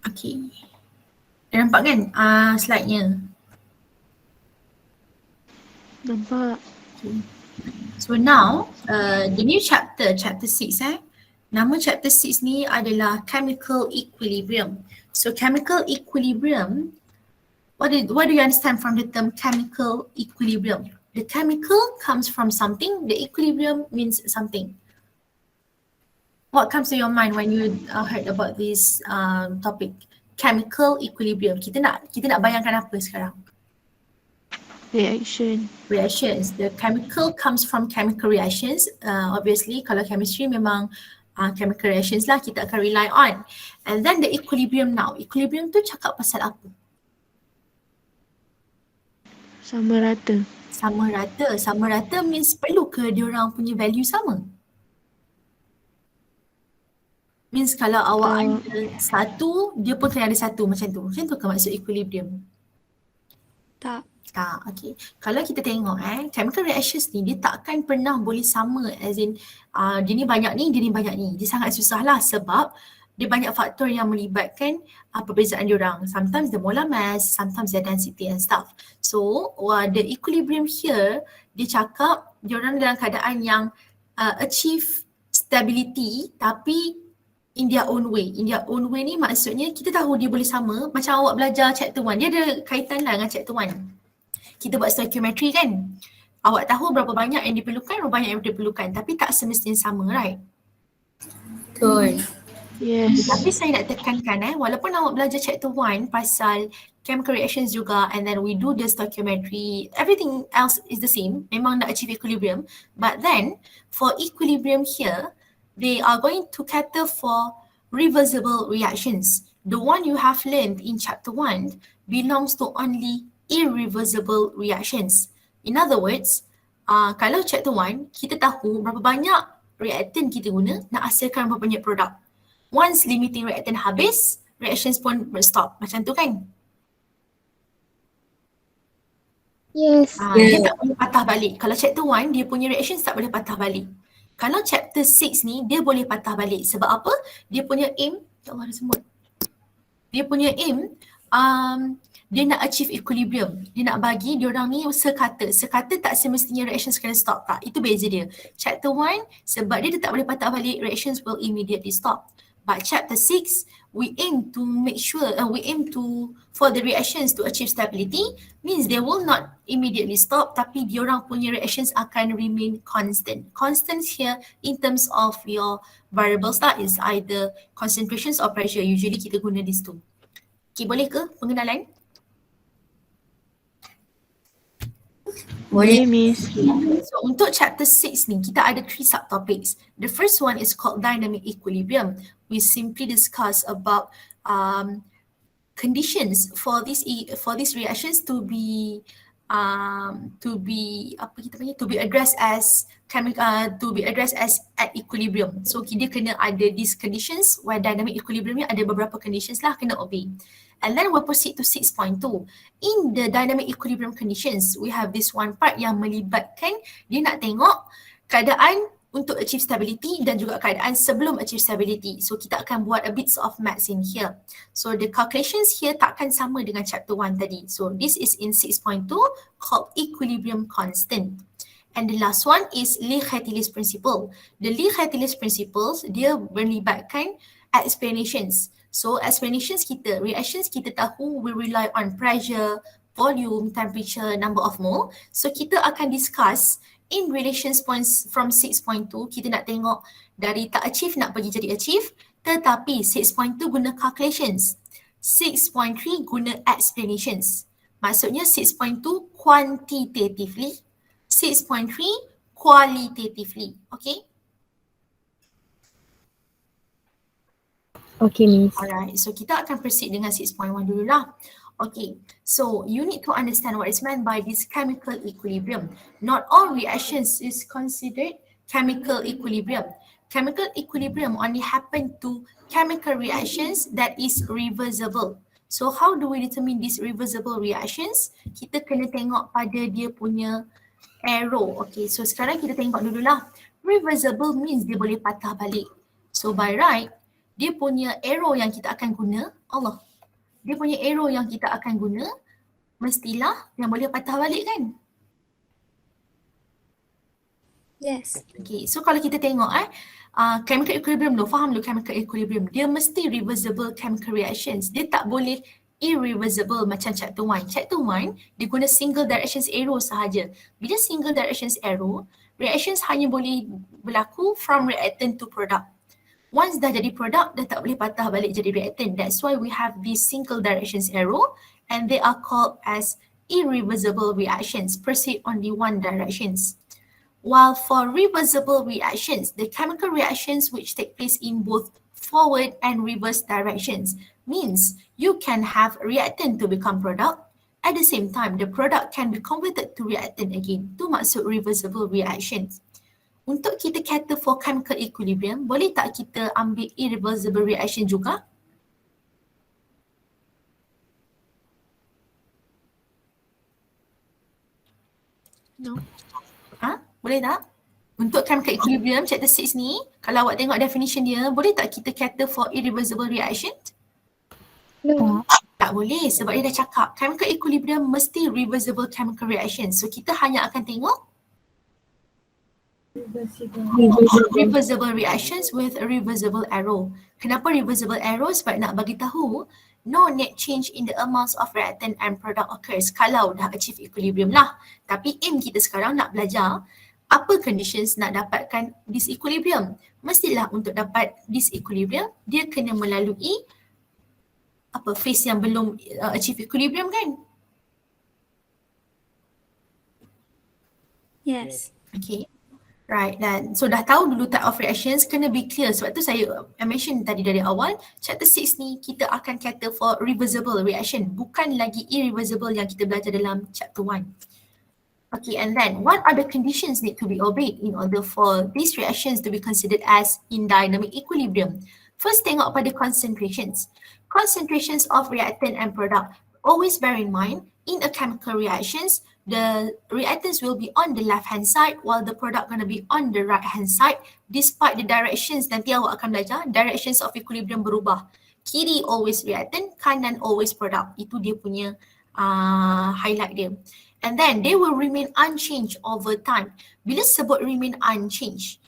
Okay. Nampak kan slide-nya? Nampak. Okay. So now the new chapter 6 nama chapter 6 ni adalah chemical equilibrium. So chemical equilibrium, what do you understand from the term chemical equilibrium? The chemical comes from something, the equilibrium means something. What comes to your mind when you heard about this topic? Chemical equilibrium. Kita nak bayangkan apa sekarang? Reaction. Reactions. The chemical comes from chemical reactions. Obviously, kalau chemistry memang chemical reactions lah kita akan rely on. And then the equilibrium now. Equilibrium tu cakap pasal apa? Sama rata. Sama rata. Sama rata means perlu ke diorang punya value sama? Means kalau awak ada satu, dia pun kena ada satu macam tu. Macam tu ke maksud equilibrium? Tak. Tak, okay. Kalau kita tengok chemical reactions ni dia takkan pernah boleh sama, as in dia ni banyak ni, dia ni banyak ni. Dia sangat susah lah sebab dia banyak faktor yang melibatkan perbezaan diorang. Sometimes the molar mass, sometimes the density and stuff. So the equilibrium here, dia cakap diorang dalam keadaan yang achieve stability tapi in their own way. In their own way ni maksudnya kita tahu dia boleh sama. Macam awak belajar chapter 1, dia ada kaitan lah dengan chapter 1. Kita buat stoichiometry kan. Awak tahu berapa banyak yang diperlukan, berapa banyak yang diperlukan. Tapi tak semestinya sama, right? Betul. Yes. Tapi saya nak tekankan walaupun awak belajar chapter 1 pasal chemical reactions juga, and then we do the stoichiometry, everything else is the same. Memang nak achieve equilibrium. But then for equilibrium here, they are going to cater for reversible reactions. The one you have learned in chapter 1 belongs to only irreversible reactions. In other words, kalau chapter 1, kita tahu berapa banyak reactant kita guna nak hasilkan berapa banyak produk. Once limiting reactant habis, reactions pun stop. Macam tu kan? Yes. Dia tak boleh patah balik. Kalau chapter 1, dia punya reactions tak boleh patah balik. Kalau chapter 6 ni, dia boleh patah balik. Sebab apa? Dia punya aim, ya Allah ada semut. Dia punya aim, dia nak achieve equilibrium. Dia nak bagi diorang ni sekata. Sekata tak semestinya reactions kena stop, tak. Itu beza dia. Chapter 1, sebab dia tak boleh patah balik, reactions will immediately stop. But chapter 6, we aim to make sure, for the reactions to achieve stability, means they will not immediately stop, tapi diorang punya reactions akan remain constant. Constant here in terms of your variables lah is either concentrations or pressure. Usually kita guna these two. Okay, boleh ke pengenalan? Boleh. Miss. So untuk chapter 6 ni kita ada 3 subtopics. The first one is called dynamic equilibrium. We simply discuss about conditions for these reactions to be addressed as at equilibrium. So dia kena ada these conditions where dynamic equilibrium ni ada beberapa conditions lah kena obey. And then we'll proceed to 6.2. In the dynamic equilibrium conditions, we have this one part yang melibatkan dia nak tengok keadaan untuk achieve stability dan juga keadaan sebelum achieve stability. So kita akan buat a bit of maths in here. So the calculations here takkan sama dengan chapter 1 tadi. So this is in 6.2 called equilibrium constant. And the last one is Lee-Hetelis principle. The Lee-Hetelis principles dia melibatkan explanations. So explanations kita, reactions kita tahu we rely on pressure, volume, temperature, number of mole. So kita akan discuss in relations points from 6.2, kita nak tengok dari tak achieve nak pergi jadi achieve, tetapi 6.2 guna calculations, 6.3 guna explanations. Maksudnya 6.2 quantitatively, 6.3 qualitatively. Okay? Okay, Miss. Alright, so kita akan proceed dengan 6.1 dulu lah. Okay, so you need to understand what is meant by this chemical equilibrium. Not all reactions is considered chemical equilibrium. Chemical equilibrium only happen to chemical reactions that is reversible. So how do we determine these reversible reactions? Kita kena tengok pada dia punya arrow. Okay, so sekarang kita tengok dululah. Reversible means dia boleh patah balik. So by right, dia punya arrow yang kita akan guna Allah. Dia punya arrow yang kita akan guna mestilah yang boleh patah balik kan? Yes. Okay, so kalau kita tengok chemical equilibrium dulu, faham dulu chemical equilibrium. Dia mesti reversible chemical reactions. Dia tak boleh irreversible macam chapter 1. Chapter 1, dia guna single directions arrow sahaja. Bila single directions arrow, reactions hanya boleh berlaku from reactant to product. Once dah jadi product, dah tak boleh patah balik jadi reactant. That's why we have these single directions arrow and they are called as irreversible reactions, proceed only one directions. While for reversible reactions, the chemical reactions which take place in both forward and reverse directions means you can have reactant to become product. At the same time, the product can be converted to reactant again. Itu maksud reversible reactions. Untuk kita cater for chemical equilibrium, boleh tak kita ambil irreversible reaction juga? No. Boleh tak? Untuk chemical equilibrium chapter 6 ni, kalau awak tengok definition dia, boleh tak kita cater for irreversible reaction? No. Tak boleh sebab dia dah cakap chemical equilibrium mesti reversible chemical reaction. So kita hanya akan tengok reversible reactions with a reversible arrow. Kenapa reversible arrow? Sebab nak bagi tahu no net change in the amounts of reactant and product occurs kalau dah achieve equilibrium lah. Tapi aim kita sekarang nak belajar apa conditions nak dapatkan disequilibrium. Mestilah untuk dapat disequilibrium dia kena melalui phase yang belum achieve equilibrium kan? Yes. Okay. Right, dan so dah tahu dulu type of reactions, kena be clear. Sebab tu saya mention tadi dari awal, chapter 6 ni kita akan cater for reversible reaction, bukan lagi irreversible yang kita belajar dalam chapter 1. Okay, and then what are the conditions need to be obeyed in order for these reactions to be considered as in dynamic equilibrium? First, tengok pada concentrations. Concentrations of reactant and product. Always bear in mind, in a chemical reactions, the reactants will be on the left hand side while the product going to be on the right hand side despite the directions. Nanti awak akan belajar directions of equilibrium berubah. Kiri always reactant, kanan always product. Itu dia punya highlight dia. And then they will remain unchanged over time. Bila sebut remain unchanged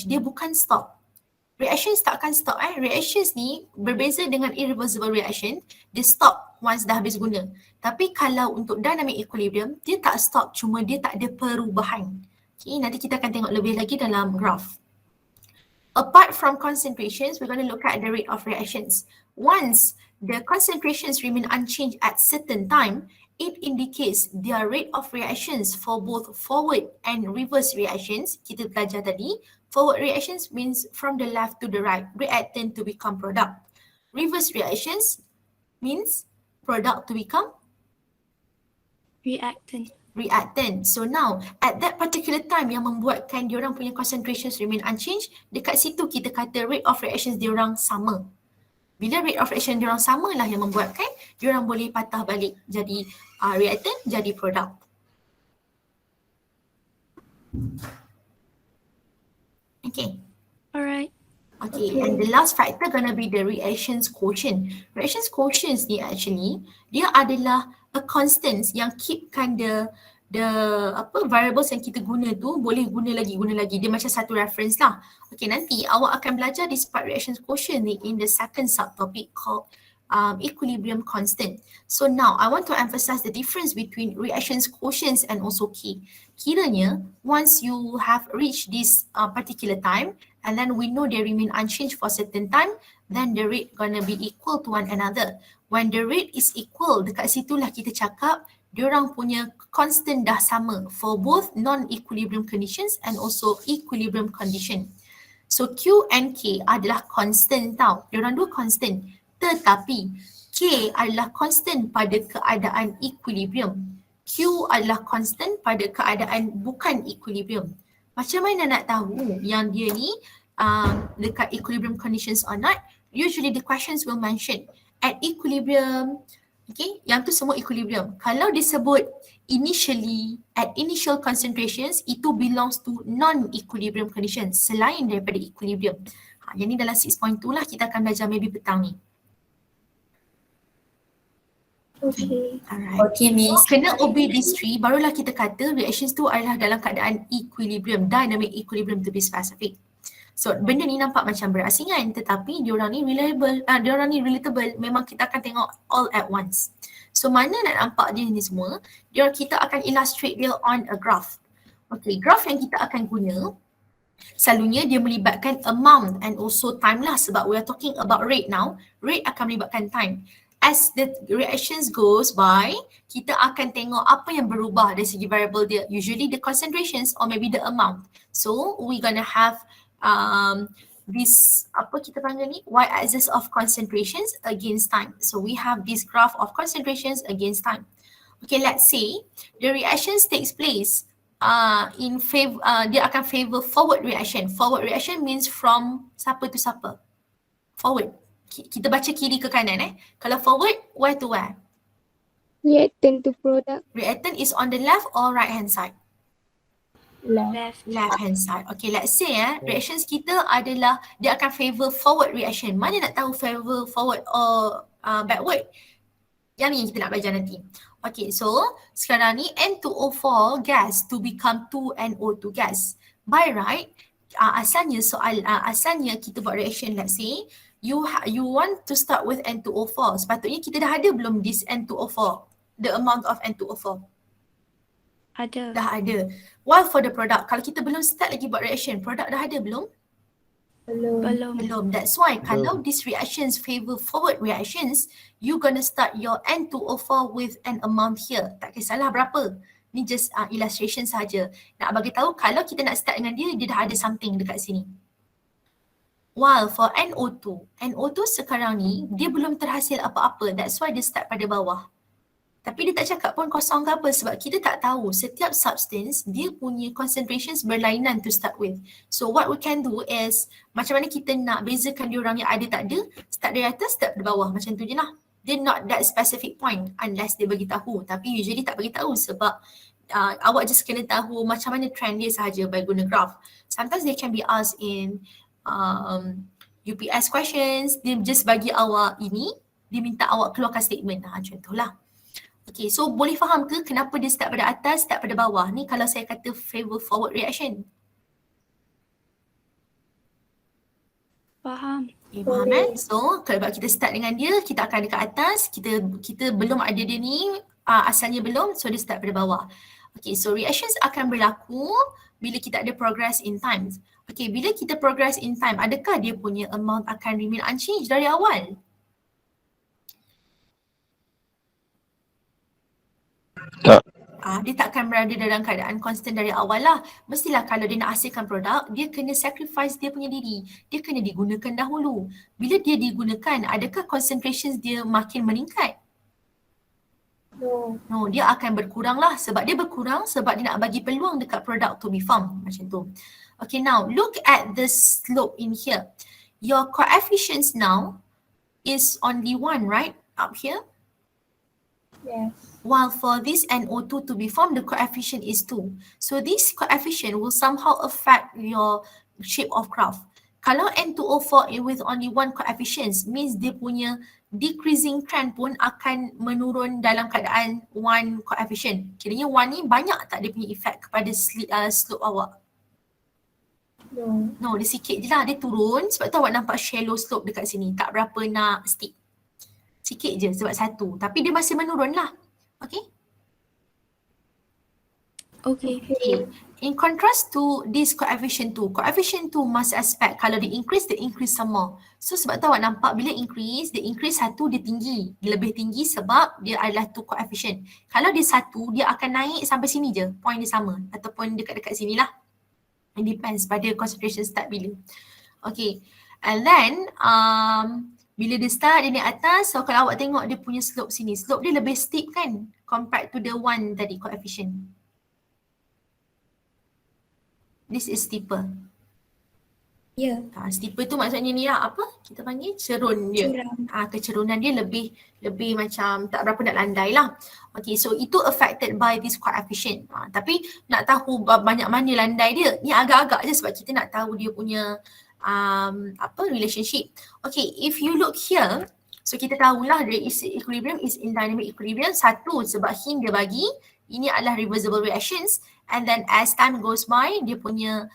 dia bukan stop. Reactions takkan stop. Reactions ni berbeza dengan irreversible reaction, dia stop once dah habis guna. Tapi kalau untuk dynamic equilibrium, dia tak stop, cuma dia tak ada perubahan. Okay, nanti kita akan tengok lebih lagi dalam graph. Apart from concentrations, we're going to look at the rate of reactions. Once the concentrations remain unchanged at certain time, it indicates their rate of reactions for both forward and reverse reactions. Kita belajar tadi, forward reactions means from the left to the right, reactant to become product. Reverse reactions means product to become reactant. So now, at that particular time yang membuatkan diorang punya concentrations remain unchanged, dekat situ kita kata rate of reactions diorang sama. Bila rate of reaction diorang sama lah yang membuatkan diorang boleh patah balik jadi reactant, jadi product. Okay. Alright. Okay, and the last factor gonna be the reactions quotient. Reactions quotients ni actually, dia adalah a constant yang keepkan the variables yang kita guna tu boleh guna lagi. Dia macam satu reference lah. Okay, nanti awak akan belajar this part reactions quotient ni in the second subtopic called equilibrium constant. So now I want to emphasize the difference between reactions quotients and also K. Kiranya once you have reached this particular time and then we know they remain unchanged for certain time, then the rate gonna be equal to one another. When the rate is equal, dekat situlah kita cakap diorang punya constant dah sama for both non-equilibrium conditions and also equilibrium condition. So Q and K adalah constant tau. Diorang dua constant. Tetapi K adalah constant pada keadaan equilibrium. Q adalah constant pada keadaan bukan equilibrium. Macam mana nak tahu yang dia ni dekat equilibrium conditions or not? Usually the questions will mention at equilibrium. Okay, yang tu semua equilibrium. Kalau disebut initially, at initial concentrations, itu belongs to non-equilibrium conditions, selain daripada equilibrium. Yang ni dalam 6.2 lah kita akan belajar maybe petang ni. Okay. Alright. Okay, Miss. Kena obey these three, barulah kita kata reactions tu adalah dalam keadaan equilibrium, dynamic equilibrium to be specific. So benda ni nampak macam berasingan tetapi diorang ni diorang ni relatable, memang kita akan tengok all at once. So mana nak nampak dia ni semua, kita akan illustrate dia on a graph. Okay, graph yang kita akan guna selalunya dia melibatkan amount and also time lah, sebab we are talking about rate now. Rate akan melibatkan time. As the reactions goes by, kita akan tengok apa yang berubah dari segi variable dia. Usually the concentrations or maybe the amount. So we gonna have this, apa kita panggil ni, y-axis of concentrations against time. So we have this graph of concentrations against time. Okay, let's say the reactions takes place in favor, dia akan favor forward reaction. Forward reaction means from siapa to siapa? Forward. Kita baca kiri ke kanan Kalau forward, where to where? Reactant to product. Reactant is on the left or right hand side? Left. Left hand side. Okay, let's say reactions kita adalah dia akan favor forward reaction. Mana nak tahu favor forward or backward? Yang ni kita nak belajar nanti. Okay, so sekarang ni N2O4 gas to become 2NO2 gas. By right, asalnya asalnya kita buat reaction, let's say you want to start with N2O4. Sepatutnya kita dah ada belum this N2O4? The amount of N2O4? Ada. Dah ada. While for the product, kalau kita belum start lagi buat reaction, product dah ada belum? Belum. Belum. That's why kalau these reactions favor forward reactions, you gonna start your N2O4 with an amount here. Tak kisahlah berapa. Ni just illustration saja. Nak bagi tahu kalau kita nak start dengan dia, dia dah ada something dekat sini. While for NO2 sekarang ni dia belum terhasil apa-apa. That's why dia start pada bawah. Tapi dia tak cakap pun kosong ke apa sebab kita tak tahu setiap substance dia punya concentrations berlainan to start with. So what we can do is macam mana kita nak bezakan diorang yang ada tak ada, start dari atas, start dari bawah, macam tu je lah. Dia not that specific point unless dia bagi tahu. Tapi usually tak bagi tahu sebab awak just kena tahu macam mana trend dia sahaja by guna graph. Sometimes they can be asked in UPS questions, dia just bagi awak ini, dia minta awak keluarkan statement. Contohlah. Okay, so boleh faham ke kenapa dia start pada atas, start pada bawah? Ni kalau saya kata favor forward reaction. Faham. Okay, faham So kalau kita start dengan dia, kita akan dekat atas, kita belum ada dia ni, asalnya belum, so dia start pada bawah. Okay, so reactions akan berlaku bila kita ada progress in time. Okay, bila kita progress in time, adakah dia punya amount akan remain unchanged dari awal? Tak. Dia tak akan berada dalam keadaan constant dari awal lah. Mestilah kalau dia nak hasilkan produk, dia kena sacrifice dia punya diri. Dia kena digunakan dahulu. Bila dia digunakan, adakah concentrations dia makin meningkat? No, dia akan berkurang lah. Sebab dia berkurang sebab dia nak bagi peluang dekat produk to be formed. Macam tu. Okay, now look at the slope in here. Your coefficients now is only 1, right? Up here. Yes. While for this NO2 to be formed, the coefficient is 2. So this coefficient will somehow affect your shape of graph. Kalau N2O4 with only 1 coefficient means dia punya decreasing trend pun akan menurun dalam keadaan 1 coefficient. Kiranya 1 ni banyak tak dia punya effect kepada slope awak? No, dia sikit je lah. Dia turun sebab tu awak nampak shallow slope dekat sini. Tak berapa nak steep. Sikit je sebab 1. Tapi dia masih menurun lah. Okay? Okay. In contrast to this coefficient 2, coefficient 2 must aspect kalau dia increase some more. So sebab tu awak nampak bila increase, dia increase 1 dia tinggi. Dia lebih tinggi sebab dia adalah 2 coefficient. Kalau dia 1, dia akan naik sampai sini je, point dia sama. Ataupun dekat-dekat sini lah. It depends pada concentration start bila. Okay. And then, bila dia start, dia naik atas. So kalau awak tengok dia punya slope sini. Slope dia lebih steep kan? Compared to the 1 tadi, coefficient. This is steeper. Ya. Steeper tu maksudnya ni lah, apa kita panggil? Cerun dia. Kecerunan dia lebih macam tak berapa nak landai lah. Okay, so itu affected by this coefficient. Tapi nak tahu banyak mana landai dia, ni agak-agak je sebab kita nak tahu dia punya relationship. Okay, if you look here, So kita tahulah rate is equilibrium is in dynamic equilibrium. Satu, sebab hint dia bagi, ini adalah reversible reactions, and then as time goes by, dia punya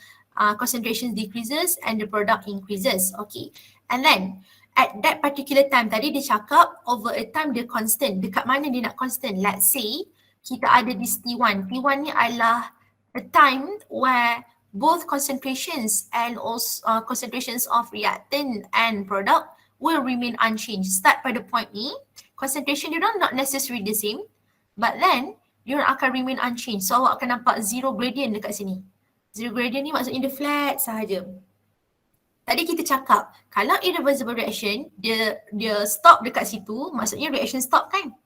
concentration decreases and the product increases. Okay, and then at that particular time tadi dia cakap over a time dia constant. Dekat mana dia nak constant? Let's say kita ada this T1. T1 ni adalah a time where both concentrations and also concentrations of reactant and product will remain unchanged. Start pada point ni, concentration dia not necessarily the same, but then dia akan remain unchanged. So awak akan nampak zero gradient dekat sini. Zero gradient ni maksudnya dia flat sahaja. Tadi kita cakap kalau irreversible reaction dia stop dekat situ, maksudnya reaction stop kan?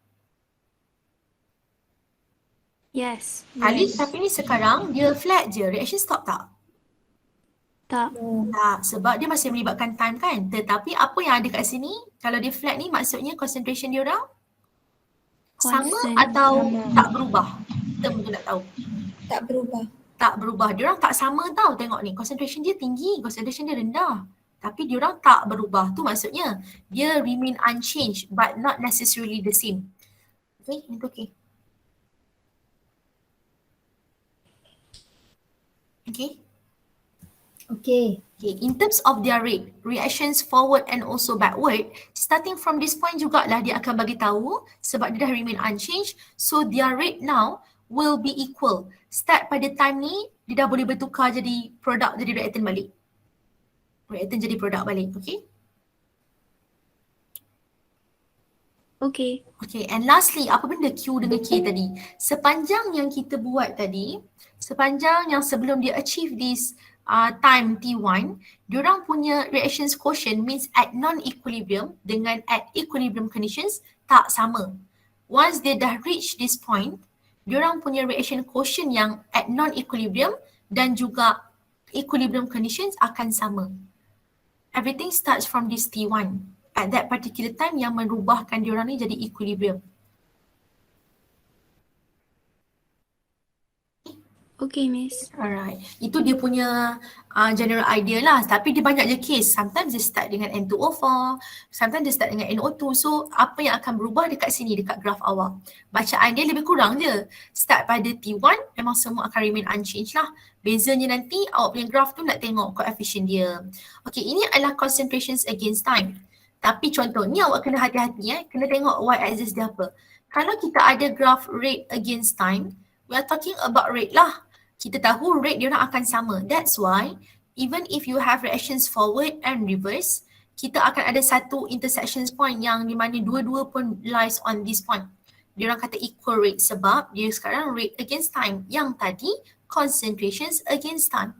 Yes. Tapi ni sekarang dia flat je, reaction stop tak? Tak. Tak, sebab dia masih melibatkan time kan. Tetapi apa yang ada kat sini, kalau dia flat ni maksudnya concentration dia orang sama Constant. atau Sama. tak berubah? Kita betul nak tahu. Tak berubah. Tak berubah. Diorang tak sama tau, tengok ni. Concentration dia tinggi, concentration dia rendah. Tapi diorang tak berubah. Tu maksudnya dia remain unchanged but not necessarily the same. Okay, itu okay. Okay. Okay. Okay, in terms of their rate, reactions forward and also backward, starting from this point jugalah dia akan bagi tahu sebab dia dah remain unchanged. So their rate now will be equal. Start pada time ni, dia dah boleh bertukar jadi produk, jadi reactant balik. Reactant jadi produk balik, okay? Okay. Okay, and lastly, apa benda Q dengan K tadi? Sepanjang yang kita buat tadi, sepanjang yang sebelum dia achieve this time T1, diorang punya reactions quotient means at non-equilibrium dengan at equilibrium conditions tak sama. Once dia dah reach this point, diorang punya reaction quotient yang at non-equilibrium dan juga equilibrium conditions akan sama. Everything starts from this T1 at that particular time yang merubahkan diorang ni jadi equilibrium. Okay, Miss. Alright, itu dia punya general idea lah. Tapi dia banyak je case. Sometimes dia start dengan N2O4, sometimes dia start dengan NO2. So apa yang akan berubah dekat sini, dekat graf awak. Bacaan dia lebih kurang je. Start pada T1, memang semua akan remain unchanged lah. Bezanya nanti awak punya graf tu nak tengok coefficient dia. Okay, ini adalah concentrations against time. Tapi contohnya awak kena hati-hati kena tengok y-axis dia apa. Kalau kita ada graf rate against time, we are talking about rate lah. Kita tahu rate diorang akan sama. That's why even if you have reactions forward and reverse, kita akan ada satu intersection point yang di mana dua-dua pun lies on this point. Diorang kata equal rate sebab dia sekarang rate against time. Yang tadi concentrations against time.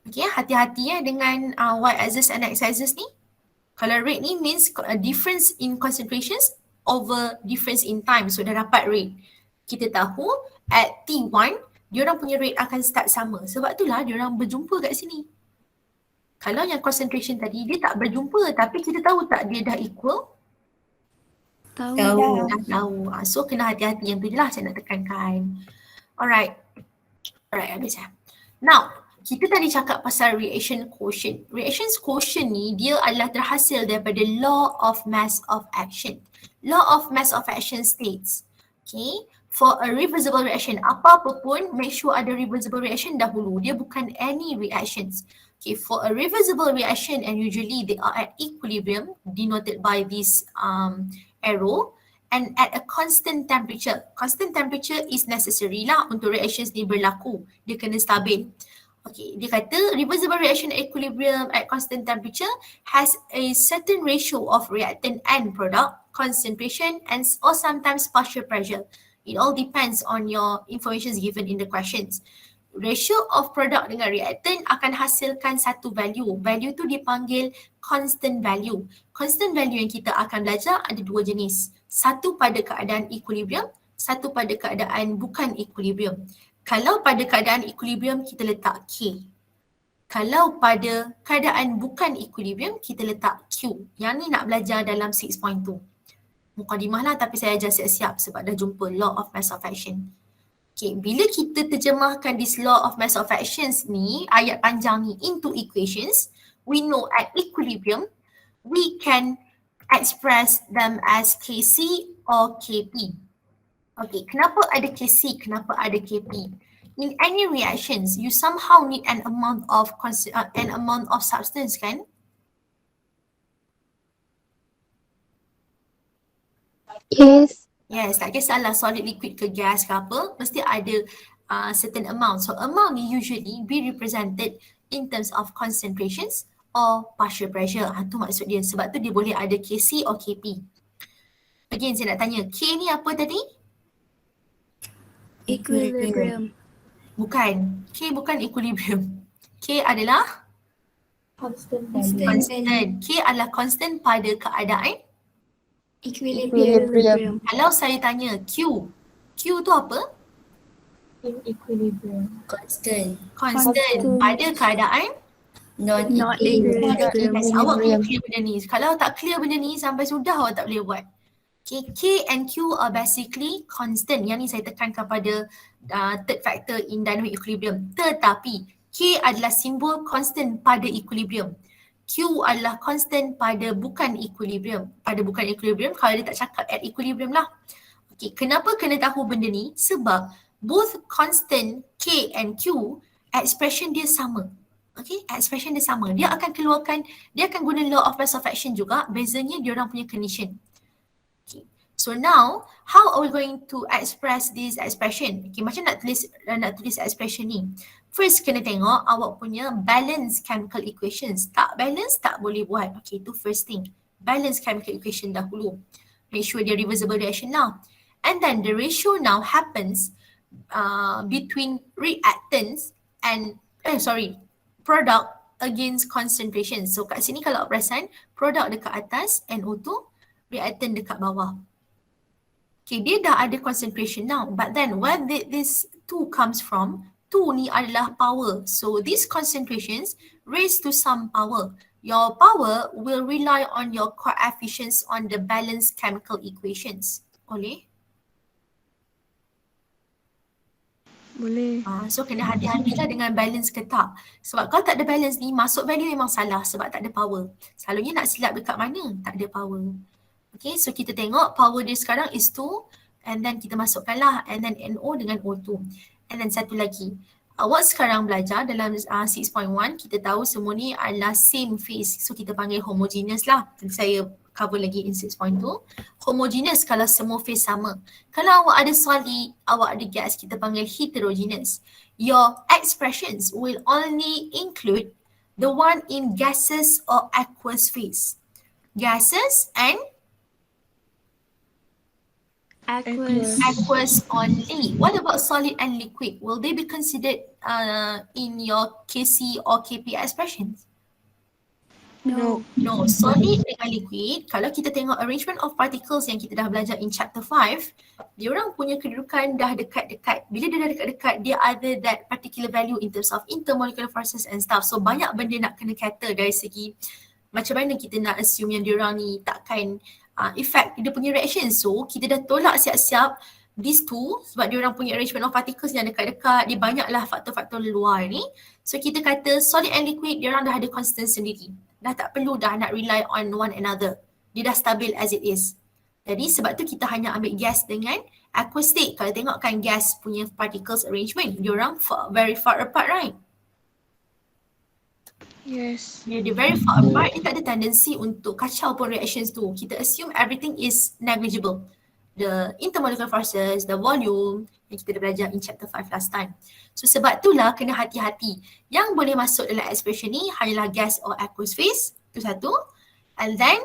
Okay, hati-hati dengan y-axis and x-axis ni. Kalau rate ni means a difference in concentrations over difference in time. So dah dapat rate. Kita tahu at T1, diorang punya rate akan start sama. Sebab itulah diorang berjumpa kat sini. Kalau yang concentration tadi, dia tak berjumpa. Tapi kita tahu tak dia dah equal? Tahu. Dah tahu. So kena hati-hati, yang tu je lah saya nak tekankan. Alright. Alright, habis ya. Now, kita tadi cakap pasal reaction quotient. Reaction quotient ni dia adalah terhasil daripada law of mass of action. Law of mass of action states, okay, for a reversible reaction, apa-apa pun make sure ada reversible reaction dahulu. Dia bukan any reactions. Okay, for a reversible reaction and usually they are at equilibrium denoted by this arrow and at a constant temperature. Constant temperature is necessary lah untuk reactions ni berlaku. Dia kena stabil. Okay, dia kata reversible reaction at equilibrium at constant temperature has a certain ratio of reactant and product, concentration and or sometimes partial pressure. It all depends on your information given in the questions. Ratio of product dengan reactant akan hasilkan satu value. Value tu dipanggil constant value. Constant value yang kita akan belajar ada dua jenis. Satu pada keadaan equilibrium, satu pada keadaan bukan equilibrium. Kalau pada keadaan equilibrium kita letak K. Kalau pada keadaan bukan equilibrium kita letak Q. Yang ni nak belajar dalam 6.2. Mukadimah lah tapi saya ajar siap-siap sebab dah jumpa law of mass of action. Okay, bila kita terjemahkan this law of mass of actions ni, ayat panjang ni into equations, we know at equilibrium we can express them as Kc or Kp. Okay, kenapa ada Kc, kenapa ada Kp? In any reactions, you somehow need an amount of substance, kan? Yes. Yes, tak kisahlah solid, liquid ke gas ke apa, mesti ada certain amount. So amount ni usually be represented in terms of concentrations or partial pressure. Tu maksud dia. Sebab tu dia boleh ada Kc or Kp. Again, saya nak tanya, K ni apa tadi? Equilibrium. Bukan. K bukan equilibrium. K adalah Constant. constant. K adalah constant pada keadaan. Equilibrium. Kalau saya tanya Q, Q tu apa? In equilibrium. Constant. Constant pada keadaan. Not Not equilibrium. equilibrium. Yes, awak kena clear benda ni. Kalau tak clear benda ni sampai sudah awak tak boleh buat. Okay, K and Q are basically constant. Yang ni saya tekankan pada third factor in dynamic equilibrium. Tetapi K adalah simbol constant pada equilibrium. Q adalah constant pada bukan equilibrium. Pada bukan equilibrium kalau dia tak cakap at equilibrium lah. Okay, kenapa kena tahu benda ni? Sebab both constant K and Q, expression dia sama. Okay, expression dia sama. Dia akan guna law of mass of action juga. Bezanya dia orang punya condition. Okay. So now, how are we going to express this expression? Okay, macam nak tulis expression ni. First, kena tengok awak punya balance chemical equations. Tak balance, tak boleh buat. Okay, itu first thing. Balance chemical equation dahulu. Make sure dia reversible reaction lah. And then the ratio now happens between reactants and, product against concentration. So kat sini kalau perasan, product dekat atas, NO2, reactant dekat bawah. Okay, dia dah ada concentration now. But then where this 2 comes from, 2 ni adalah power. So these concentrations raised to some power. Your power will rely on your coefficients on the balanced chemical equations. Boleh? Boleh. So kena hati-hatilah dengan balance ke tak. Sebab kalau tak ada balance ni, masuk value memang salah sebab tak ada power. Selalunya nak silap dekat mana? Tak ada power. Okay, so kita tengok power dia sekarang is 2 and then kita masukkanlah and then NO dengan O2. And then satu lagi, awak sekarang belajar dalam 6.1, kita tahu semua ni adalah same phase. So kita panggil homogeneous lah. Saya cover lagi in 6.2. Homogeneous kalau semua phase sama. Kalau awak ada solid, awak ada gas, kita panggil heterogeneous. Your expressions will only include the one in gases or aqueous phase. Gases and aqueous only. What about solid and liquid? Will they be considered in your Kc or Kp expressions? No. No, solid dengan liquid, kalau kita tengok arrangement of particles yang kita dah belajar in chapter 5, dia orang punya kedudukan dah dekat-dekat. Bila dia dah dekat-dekat, dia ada that particular value in terms of intermolecular forces and stuff. So banyak benda nak kena kata dari segi macam mana kita nak assume yang dia orang ni takkan effect dia punya reaction. So kita dah tolak siap-siap these two sebab dia orang punya arrangement of particles yang dekat-dekat, dia banyaklah faktor-faktor luar ni. So kita kata solid and liquid dia orang dah ada constant sendiri. Dah tak perlu dah nak rely on one another. Dia dah stabil as it is. Jadi sebab tu kita hanya ambil gas dengan aqueous state. Kalau tengokkan gas punya particles arrangement, dia orang very far apart, right? Yes. Dia very far apart, dia tak ada tendency untuk kacau pun reactions tu. Kita assume everything is negligible. The intermolecular forces, the volume yang kita dah belajar in chapter 5 last time. So sebab itulah kena hati-hati. Yang boleh masuk dalam expression ni hanyalah gas or aqueous phase, itu satu. And then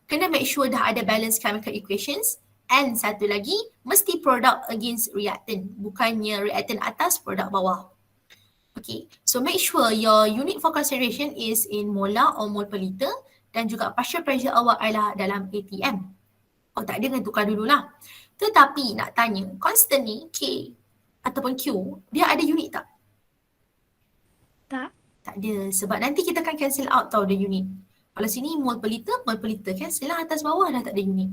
kena make sure dah ada balance chemical equations. And satu lagi, mesti product against reactant. Bukannya reactant atas, product bawah. Okay, so make sure your unit for consideration is in molar or mole per liter dan juga partial pressure awak adalah dalam ATM. Oh tak ada, dengan tukar dululah. Tetapi nak tanya, constant ni K ataupun Q, dia ada unit tak? Tak. Tak ada, sebab nanti kita akan cancel out tau the unit. Kalau sini mole per liter cancel lah atas bawah dah tak ada unit.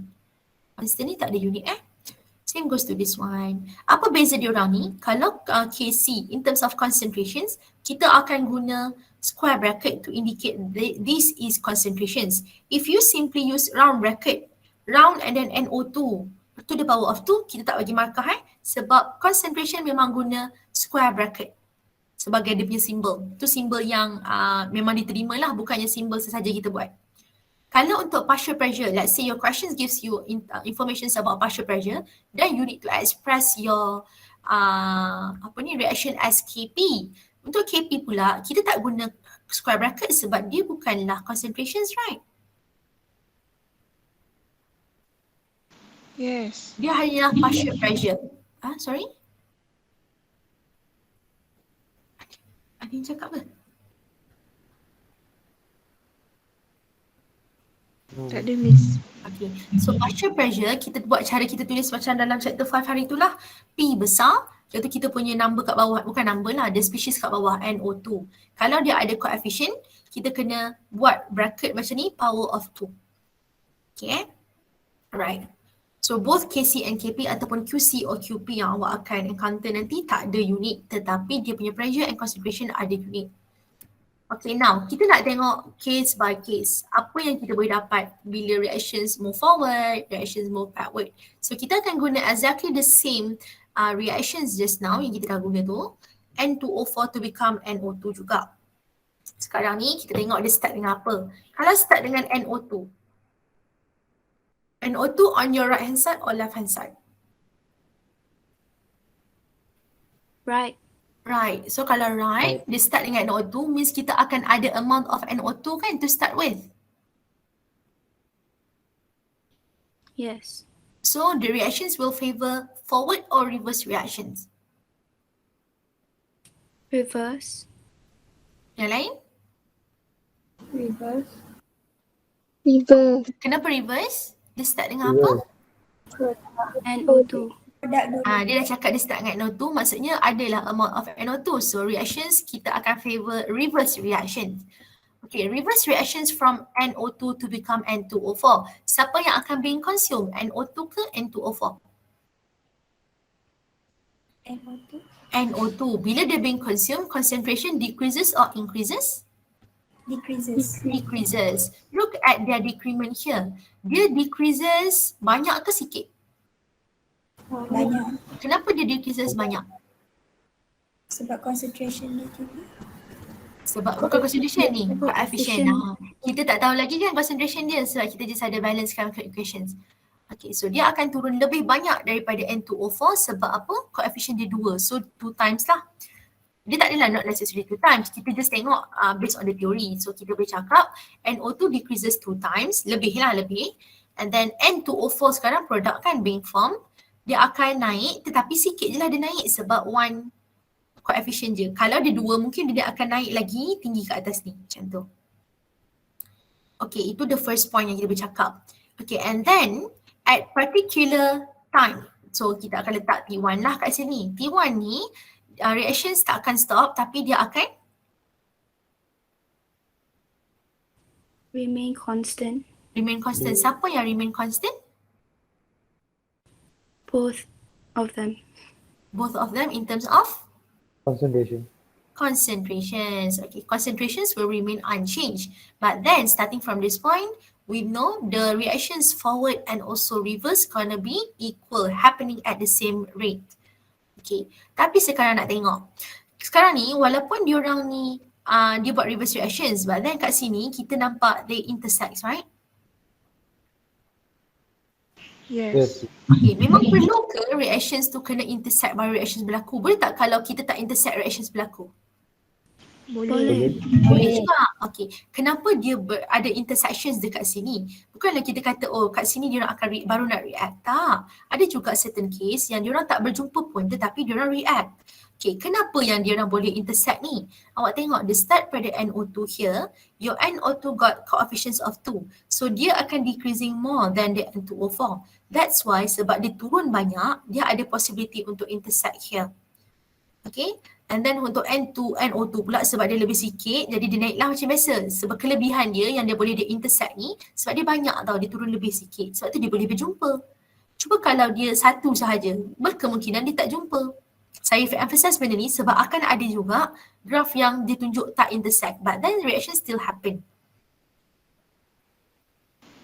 Constant ni tak ada unit Same goes to this one. Apa beza diorang ni? Kalau KC in terms of concentrations, kita akan guna square bracket to indicate this is concentrations. If you simply use round bracket, round and then NO2 to the power of 2, kita tak bagi markah sebab concentration memang guna square bracket sebagai dia punya simbol. Tu simbol yang memang diterima lah, bukannya simbol sesaja kita buat. Kalau untuk partial pressure, let's say your questions gives you information about partial pressure, then you need to express your reaction as Kp. Untuk Kp pula, kita tak guna square bracket sebab dia bukanlah concentrations, right? Yes. Dia hanyalah partial pressure. Sorry? Ada yang cakap ke? Tak ada, Miss. Okay, so partial pressure, kita buat cara kita tulis macam dalam chapter 5 hari itulah. P besar, iaitu kita punya number kat bawah, bukan number lah, ada species kat bawah, NO2. Kalau dia ada coefficient, kita kena buat bracket macam ni, power of 2. Okay, right. So both KC and KP ataupun QC or QP yang awak akan encounter nanti tak ada unit, tetapi dia punya pressure and concentration ada unit. Okay, now kita nak tengok case by case. Apa yang kita boleh dapat bila reactions move forward, reactions move backward. So kita akan guna exactly the same reactions just now yang kita dah guna tu. N2O4 to become NO2 juga. Sekarang ni kita tengok dia start dengan apa. Kalau start dengan NO2. NO2 on your right hand side or left hand side? Right. Right. So kalau right, dia start dengan NO2 means kita akan ada amount of NO2 kan to start with. Yes. So the reactions will favor forward or reverse reactions. Reverse. Yang lain? Reverse. Reverse. Kenapa reverse? Dia start dengan apa? NO2. Dia dah cakap dia start dengan NO2, maksudnya adalah amount of NO2. So reactions kita akan favor reverse reactions. Okay, reverse reactions from NO2 to become N2O4. Siapa yang akan being consumed? NO2 ke N2O4? NO2. NO2. Bila dia being consumed, concentration decreases or increases? Decreases. Decreases. Look at their decrement here. Dia decreases banyak ke sikit? Banyak. Kenapa dia decreases banyak? Sebab concentration dia tinggi. Sebab bukan concentration ni, coefficient. Coefficient. Kita tak tahu lagi kan concentration dia sebab kita just ada balance chemical equations. Okay, so dia akan turun lebih banyak daripada N2O4 sebab apa? Coefficient dia 2, so 2 times lah. Dia tak adalah not necessarily 2 times, kita just tengok based on the theory. So kita boleh cakap NO2 decreases 2 times, lebih. And then N2O4 sekarang product kan being formed, dia akan naik tetapi sikit je lah dia naik sebab 1 coefficient je. Kalau dia 2 mungkin dia akan naik lagi tinggi ke atas ni macam tu. Okay, itu the first point yang kita bercakap. Okay, and then at particular time, so kita akan letak T1 lah kat sini. T1 ni reactions tak akan stop tapi dia akan Remain constant. remain constant. Siapa yang remain constant? Both of them. Both of them in terms of Concentration. concentrations. Okay, concentrations will remain unchanged. But then starting from this point, we know the reactions forward and also reverse gonna be equal, happening at the same rate. Okay, tapi sekarang nak tengok. Sekarang ni walaupun diorang ni dia buat reverse reactions, but then kat sini kita nampak they intersect, right? Yes. Okay, memang perlu ke reactions tu kena intersect baru reactions berlaku? Boleh tak kalau kita tak intersect reactions berlaku? Boleh. Boleh juga. Okay, kenapa dia ada intersections dekat sini? Bukanlah kita kata oh kat sini diorang akan baru nak react. Tak. Ada juga certain case yang diorang tak berjumpa pun tetapi diorang react. Okay, kenapa yang diorang boleh intersect ni? Awak tengok the start pada NO2 here, your NO2 got coefficients of 2. So dia akan decreasing more than the N2O4. That's why sebab dia turun banyak, dia ada possibility untuk intersect here. Okay, and then untuk NO2 pula sebab dia lebih sikit, jadi dia naiklah macam biasa. Sebab kelebihan dia yang dia boleh dia intersect ni, sebab dia banyak tau, dia turun lebih sikit. Sebab tu dia boleh berjumpa. Cuba kalau dia satu sahaja, berkemungkinan dia tak jumpa. Saya emphasize benda ni sebab akan ada juga graph yang ditunjuk tak intersect, but then reaction still happen.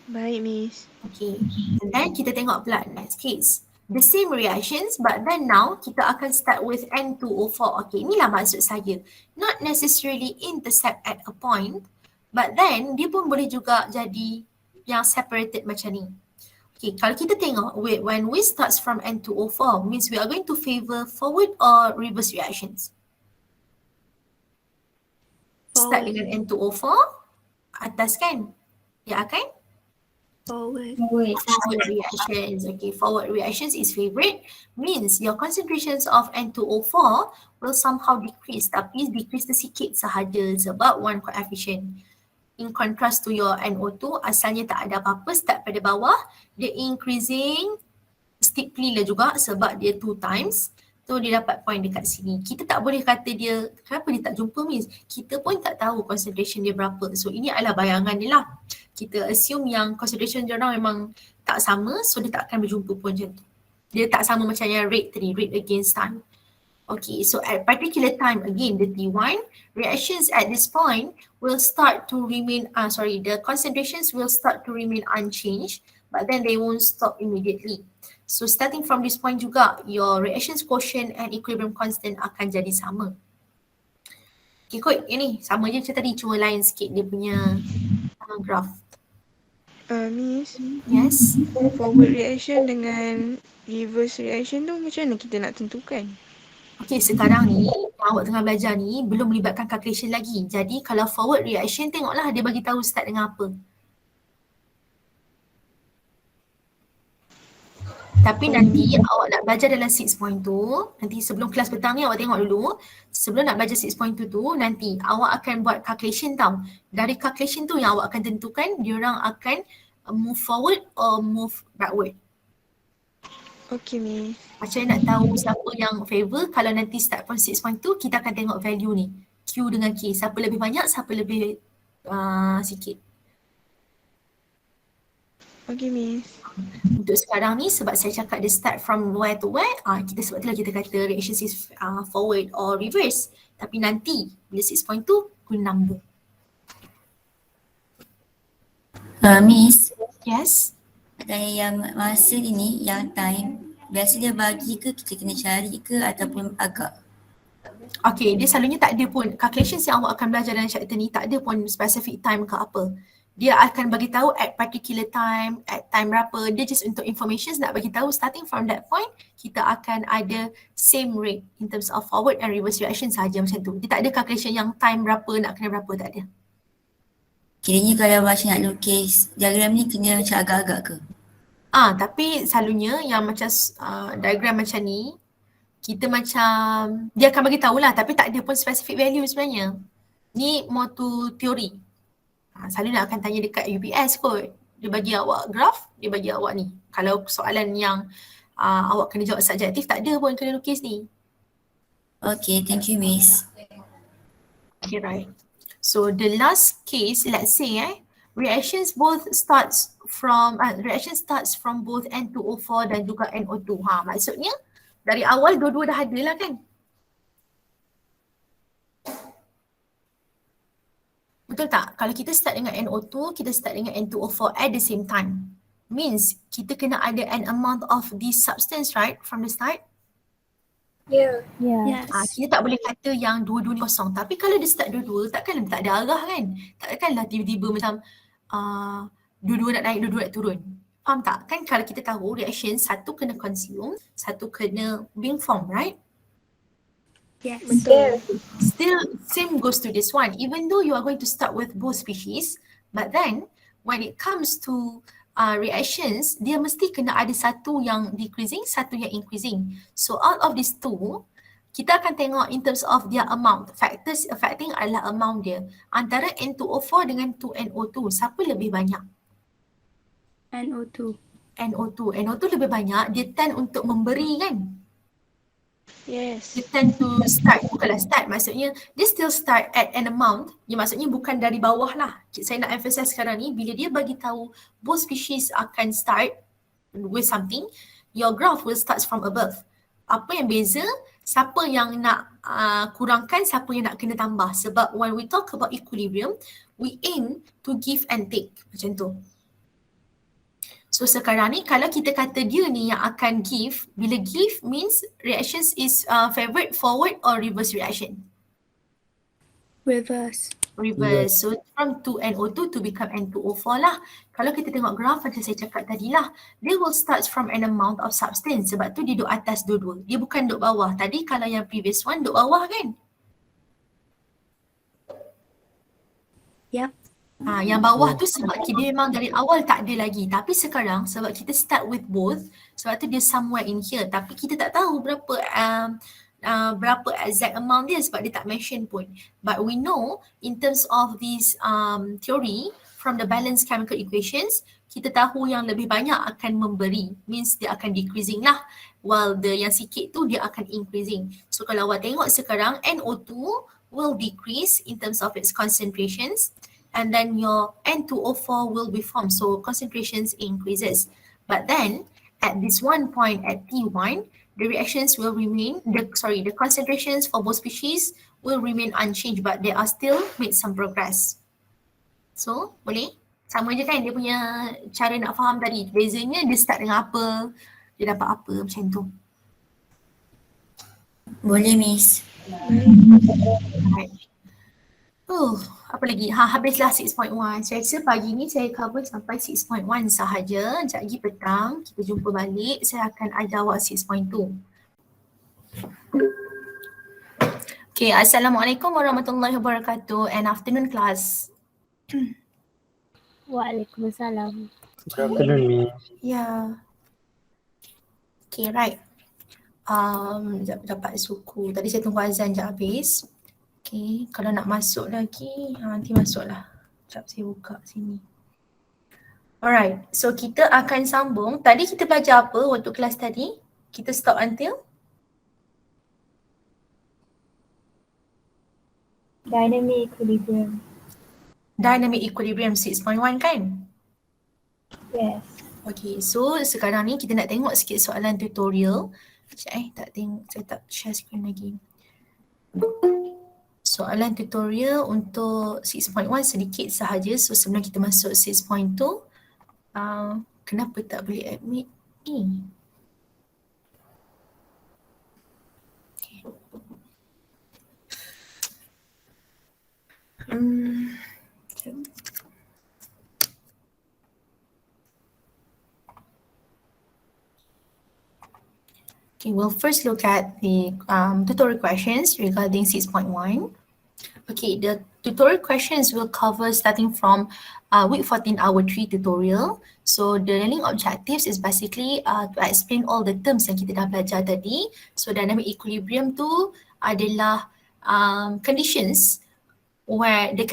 Baik, Miss. Okay, and then kita tengok pula next case. The same reactions, but then now kita akan start with N2O4. Okay, inilah maksud saya. Not necessarily intersect at a point, but then dia pun boleh juga jadi yang separated macam ni. Okay, kalau kita tengok, when we starts from N2O4, means we are going to favor forward or reverse reactions. Start dengan N2O4, atas kan? Ya kan? Forward. Forward reactions. Okay, forward reactions is favorite, means your concentrations of N2O4 will somehow decrease, tapi decrease sedikit sahaja sebab one coefficient. In contrast to your NO2, asalnya tak ada apa-apa, start pada bawah, dia increasing steeply lah juga sebab dia 2 times. So dia dapat point dekat sini. Kita tak boleh kata dia, kenapa dia tak jumpa Miss? Kita pun tak tahu concentration dia berapa. So ini adalah bayangan dia lah. Kita assume yang concentration dia orang memang tak sama, so dia tak akan berjumpa pun macam tu. Dia tak sama macam yang rate tadi, rate against time. Okay, so at particular time, again, the T1, reactions at this point will start to remain, the concentrations will start to remain unchanged, but then they won't stop immediately. So starting from this point juga, your reactions quotient and equilibrium constant akan jadi sama. Okay, kot, ini sama je macam tadi, cuma lain sikit dia punya graph. Miss, Yes? forward reaction dengan reverse reaction tu macam mana kita nak tentukan? Okay, sekarang ni yang awak tengah belajar ni belum melibatkan calculation lagi. Jadi kalau forward reaction, tengoklah dia bagi tahu start dengan apa. Tapi nanti awak nak belajar dalam 6.2, nanti sebelum kelas petang ni awak tengok dulu. Sebelum nak belajar 6.2 tu, nanti awak akan buat calculation tau. Dari calculation tu yang awak akan tentukan diorang akan move forward or move backward. Okay, Miss. Macam nak tahu siapa yang favor, kalau nanti start from 6.2 kita akan tengok value ni. Q dengan K, siapa lebih banyak, siapa lebih sikit. Okay, Miss. Untuk sekarang ni sebab saya cakap dia start from where to where, kita sebab itulah kita kata reactions is forward or reverse. Tapi nanti bila 6.2 guna number. Miss, Yes? tanya yang masa ini, yang time, biasa dia bagi ke kita kena cari ke ataupun agak? Okay, dia selalunya tak ada pun, calculations yang awak akan belajar dalam chapter ni tak ada pun specific time ke apa. Dia akan bagi tahu at particular time, at time berapa, dia just untuk information nak bagi tahu starting from that point, kita akan ada same rate in terms of forward and reverse reaction sahaja macam tu. Dia tak ada calculation yang time berapa, nak kena berapa, tak ada. Kiranya kalau macam nak lukis diagram ni kena macam agak-agak ke? Tapi selalunya yang macam diagram macam ni, kita macam, dia akan bagi tahulah tapi tak ada pun specific value sebenarnya. Ni more to theory. Selalu nak akan tanya dekat UPS kot. Dia bagi awak graph, dia bagi awak ni. Kalau soalan yang awak kena jawab subjektif, tak ada pun kena lukis ni. Okay, thank you Miss. Okay, right. So the last case, let's say reaction starts from both N2O4 dan juga NO2. Maksudnya dari awal dua-dua dah ada lah kan? Betul tak? Kalau kita start dengan NO2, kita start dengan N2O4 at the same time. Means kita kena ada an amount of this substance, right? From the start. Yeah. Yes. Kita tak boleh kata yang dua-dua ni kosong. Tapi kalau dia start dua-dua, takkan tak ada arah kan? Takkanlah tiba-tiba macam dua-dua nak naik, dua-dua nak turun. Faham tak? Kan kalau kita tahu reaction satu kena consume, satu kena being formed, right? Yes. Betul. Still same goes to this one. Even though you are going to start with both species, but then when it comes to reactions, dia mesti kena ada satu yang decreasing, satu yang increasing. So out of these two, kita akan tengok in terms of their amount. Factors affecting adalah amount dia. Antara N2O4 dengan 2NO2, siapa lebih banyak? NO2. NO2 lebih banyak, dia tend untuk memberi kan? Yes. Dia tend to start, bukanlah start, maksudnya dia still start at an amount, ya maksudnya bukan dari bawah lah. Saya nak emphasize sekarang ni, bila dia bagi tahu both species akan start, with something, your graph will start from above. Apa yang beza? Siapa yang nak kurangkan, siapa yang nak kena tambah. Sebab when we talk about equilibrium, we aim to give and take. Macam tu. So sekarang ni kalau kita kata dia ni yang akan give, bila give means reactions is favored, forward or reverse reaction? Reverse. Reverse. So from 2NO2 to become N2O4 lah. Kalau kita tengok graph macam saya cakap tadi lah, dia will start from an amount of substance. Sebab tu dia duduk atas dua-dua. Dia bukan duduk bawah. Tadi kalau yang previous one duduk bawah kan? Yep. Yang bawah tu sebab dia memang dari awal tak ada lagi. Tapi sekarang sebab kita start with both, sebab tu dia somewhere in here. Tapi kita tak tahu berapa exact amount dia sebab dia tak mention pun. But we know in terms of this theory from the balanced chemical equations, kita tahu yang lebih banyak akan memberi, means dia akan decreasing lah, while yang sikit tu dia akan increasing. So kalau awak tengok sekarang NO2 will decrease in terms of its concentrations, and then your N2O4 will be formed, so concentrations increases. But then at this one point at T1, the reactions will remain, the concentrations for both species will remain unchanged, but they are still made some progress. So, boleh? Sama je kan dia punya cara nak faham tadi. Bezanya dia start dengan apa, dia dapat apa, macam tu. Boleh, Miss. Right. Apa lagi? Habislah 6.1. Saya rasa pagi ni saya cover sampai 6.1 sahaja. Sekejap lagi petang kita jumpa balik. Saya akan ajar awak 6.2. Okay, Assalamualaikum warahmatullahi wabarakatuh and afternoon class. Waalaikumsalam. Good afternoon, Miss. Yeah. Okay, right. Dapat suku. Tadi saya tunggu azan je habis. Okay, kalau nak masuk lagi, nanti masuklah. Sekejap saya buka sini. Alright, so kita akan sambung. Tadi kita belajar apa waktu kelas tadi? Kita stop until? Dynamic equilibrium. Dynamic equilibrium 6.1 kan? Yes. Okay, so sekarang ni kita nak tengok sikit soalan tutorial. Sekejap tak tengok, saya tak share screen lagi. Soalan tutorial untuk 6.1 sedikit sahaja. So sebelum kita masuk 6.2, kenapa tak boleh admit ni? Okay. Okay, we'll first look at the tutorial questions regarding 6.1. Okay, the tutorial questions will cover starting from week 14 hour 3 tutorial. So the learning objectives is basically to explain all the terms yang kita dah belajar tadi. So dynamic equilibrium tu adalah conditions where the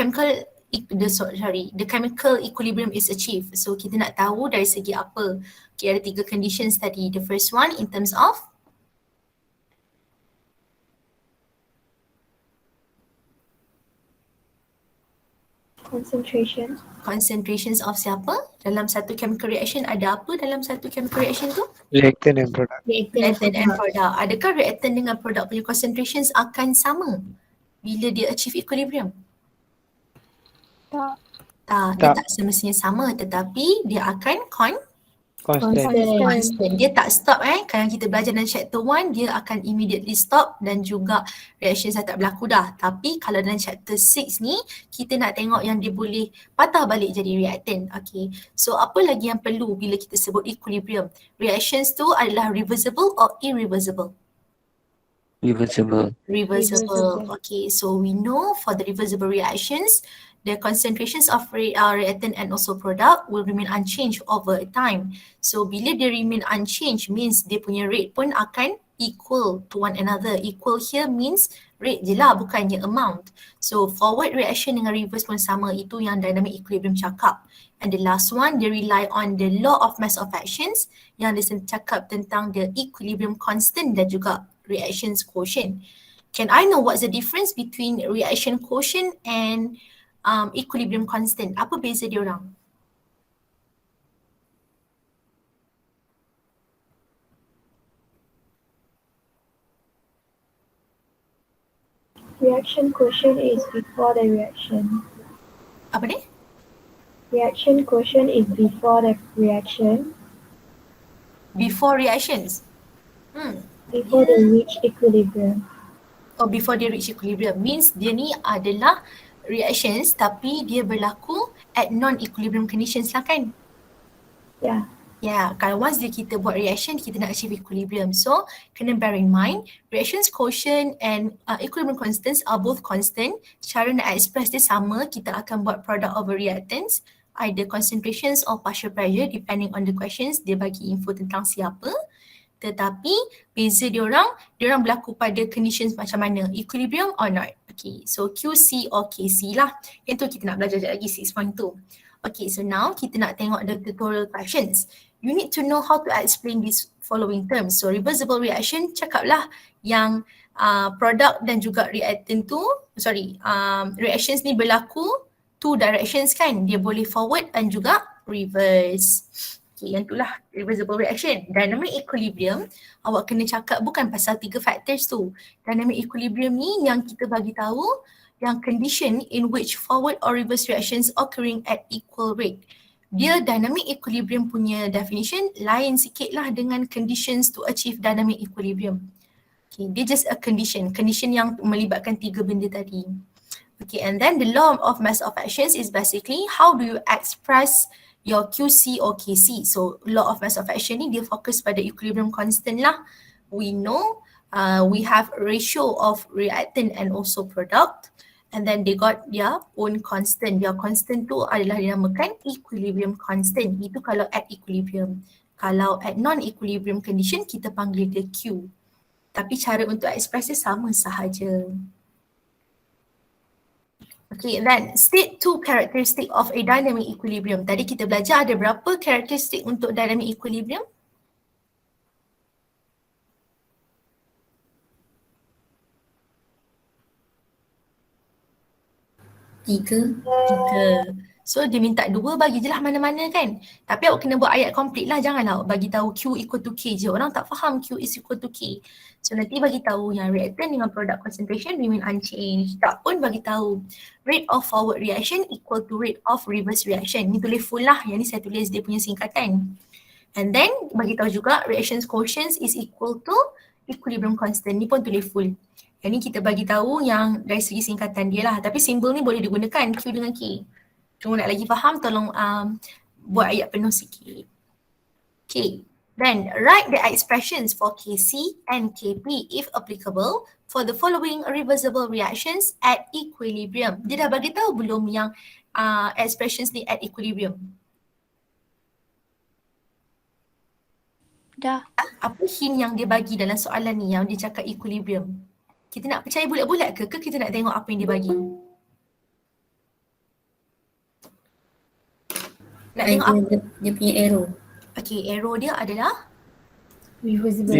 chemical equilibrium is achieved. So kita nak tahu dari segi apa. Okay, ada 3 conditions tadi. The first one in terms of Concentration. concentrations of siapa? Dalam satu chemical reaction ada apa dalam satu chemical reaction tu? Reactant and product. Reactant and product. Adakah reactant dengan product punya concentrations akan sama bila dia achieve equilibrium? Tak. Dia tak semestinya sama, tetapi dia akan Constant. constant. Dia tak stop Kalau kita belajar dalam chapter 1, dia akan immediately stop dan juga reaction dah tak berlaku dah. Tapi kalau dalam chapter 6 ni, kita nak tengok yang dia boleh patah balik jadi reactant. Okay. So apa lagi yang perlu bila kita sebut equilibrium? Reactions tu adalah reversible or irreversible? Reversible. Reversible. Okay, so we know for the reversible reactions, the concentrations of reactant and also product will remain unchanged over time. So bila dia remain unchanged means dia punya rate pun akan equal to one another. Equal here means rate je lah, bukannya amount. So forward reaction dengan reverse pun sama. Itu yang dynamic equilibrium cakap. And the last one, they rely on the law of mass of actions yang dia cakap tentang the equilibrium constant dan juga reactions quotient. Can I know what's the difference between reaction quotient and equilibrium constant? Apa beza dia orang? Reaction quotient is before the reaction. Apa ni? Reaction quotient is before the reaction, Before reactions. before they reach equilibrium. Or before they reach equilibrium. Means dia ni adalah reactions tapi dia berlaku at non-equilibrium conditions lah kan? Yeah. Ya, kalau once kita buat reaction, kita nak achieve equilibrium. So, kena bear in mind, reactions quotient and equilibrium constants are both constant. Cara nak express dia sama, kita akan buat product over reactants, either concentrations or partial pressure depending on the questions, dia bagi info tentang siapa. Tetapi, beza diorang berlaku pada conditions macam mana, equilibrium or not. Okay, so QC or KC lah. Yang tu kita nak belajar sekejap lagi, 6.2. Okay, so now kita nak tengok the tutorial questions. You need to know how to explain these following terms. So reversible reaction, cakaplah yang product dan juga reactant tu, reactions ni berlaku two directions kan. Dia boleh forward dan juga reverse. Okay, yang itulah reversible reaction. Dynamic equilibrium, awak kena cakap bukan pasal 3 factors tu. Dynamic equilibrium ni yang kita bagi tahu yang condition in which forward or reverse reactions occurring at equal rate. Dia dynamic equilibrium punya definition lain sikit lah dengan conditions to achieve dynamic equilibrium. Okay, dia just a condition yang melibatkan 3 benda tadi. Okay, and then the law of mass of actions is basically how do you express your QC or KC. So law of mass of action ni dia fokus pada equilibrium constant lah. We know we have ratio of reactant and also product. And then they got their own constant. Their constant tu adalah dinamakan equilibrium constant. Itu kalau at equilibrium. Kalau at non-equilibrium condition, kita panggil dia Q. Tapi cara untuk express dia sama sahaja. Okay, then state 2 characteristic of a dynamic equilibrium. Tadi kita belajar ada berapa karakteristik untuk dynamic equilibrium? 3. 3. So dia minta 2, bagi je lah mana-mana kan. Tapi awak kena buat ayat complete lah. Janganlah awak bagi tahu Q equal to K je. Orang tak faham Q is equal to K. So nanti bagi tahu yang reactant dengan product concentration remain unchanged. Tak pun bagi tahu rate of forward reaction equal to rate of reverse reaction. Ni tulis full lah. Yang ni saya tulis dia punya singkatan. And then bagi tahu juga reactions quotient is equal to equilibrium constant. Ni pun tulis full. Yang ni kita bagi tahu yang dari segi singkatan dia lah. Tapi simbol ni boleh digunakan Q dengan K. Cuma nak lagi faham tolong buat ayat penuh sikit. Okay. Then write the expressions for KC and KP if applicable for the following reversible reactions at equilibrium. Dia dah bagi tahu belum yang expressions ni at equilibrium? Dah. Apa hint yang dia bagi dalam soalan ni yang dia cakap equilibrium? Kita nak percaya bulat-bulat ke kita nak tengok apa yang dia bagi? Nak tengok apa? Dia punya arrow. Okay, arrow dia adalah Reversible.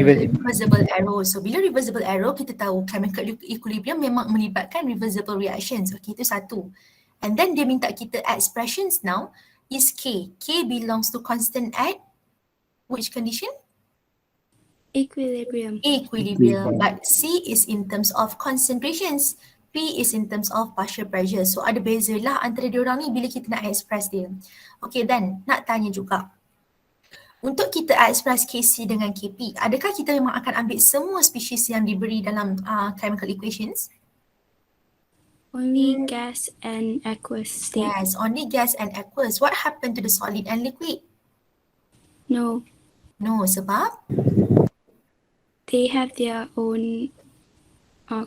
arrow. So bila reversible arrow, kita tahu chemical equilibrium memang melibatkan reversible reactions. Okay, itu satu. And then dia minta kita expressions now is K. K belongs to constant at which condition? Equilibrium. Equilibrium. But C is in terms of concentrations. P is in terms of partial pressure. So ada beza lah antara diorang ni bila kita nak express dia. Okay, then nak tanya juga. Untuk kita express KC dengan KP, adakah kita memang akan ambil semua spesies yang diberi dalam chemical equations? Only gas and aqueous state. Yes, only gas and aqueous. What happened to the solid and liquid? No, No, sebab? they have their own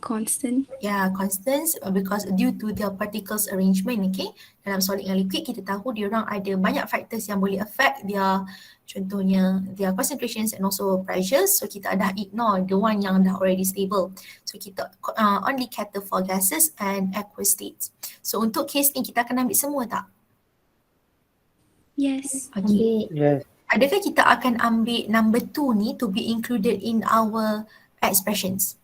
constant. Yeah, constants because due to their particles arrangement, okay. Dalam solid dan liquid kita tahu diorang ada banyak factors yang boleh affect their, contohnya their concentrations and also pressures. So kita dah ignore the one yang dah already stable. So kita only cater for gases and aqueous states. So untuk case ni kita akan ambil semua tak? Yes. Okay. Yes. Adakah kita akan ambil number 2 ni to be included in our expressions?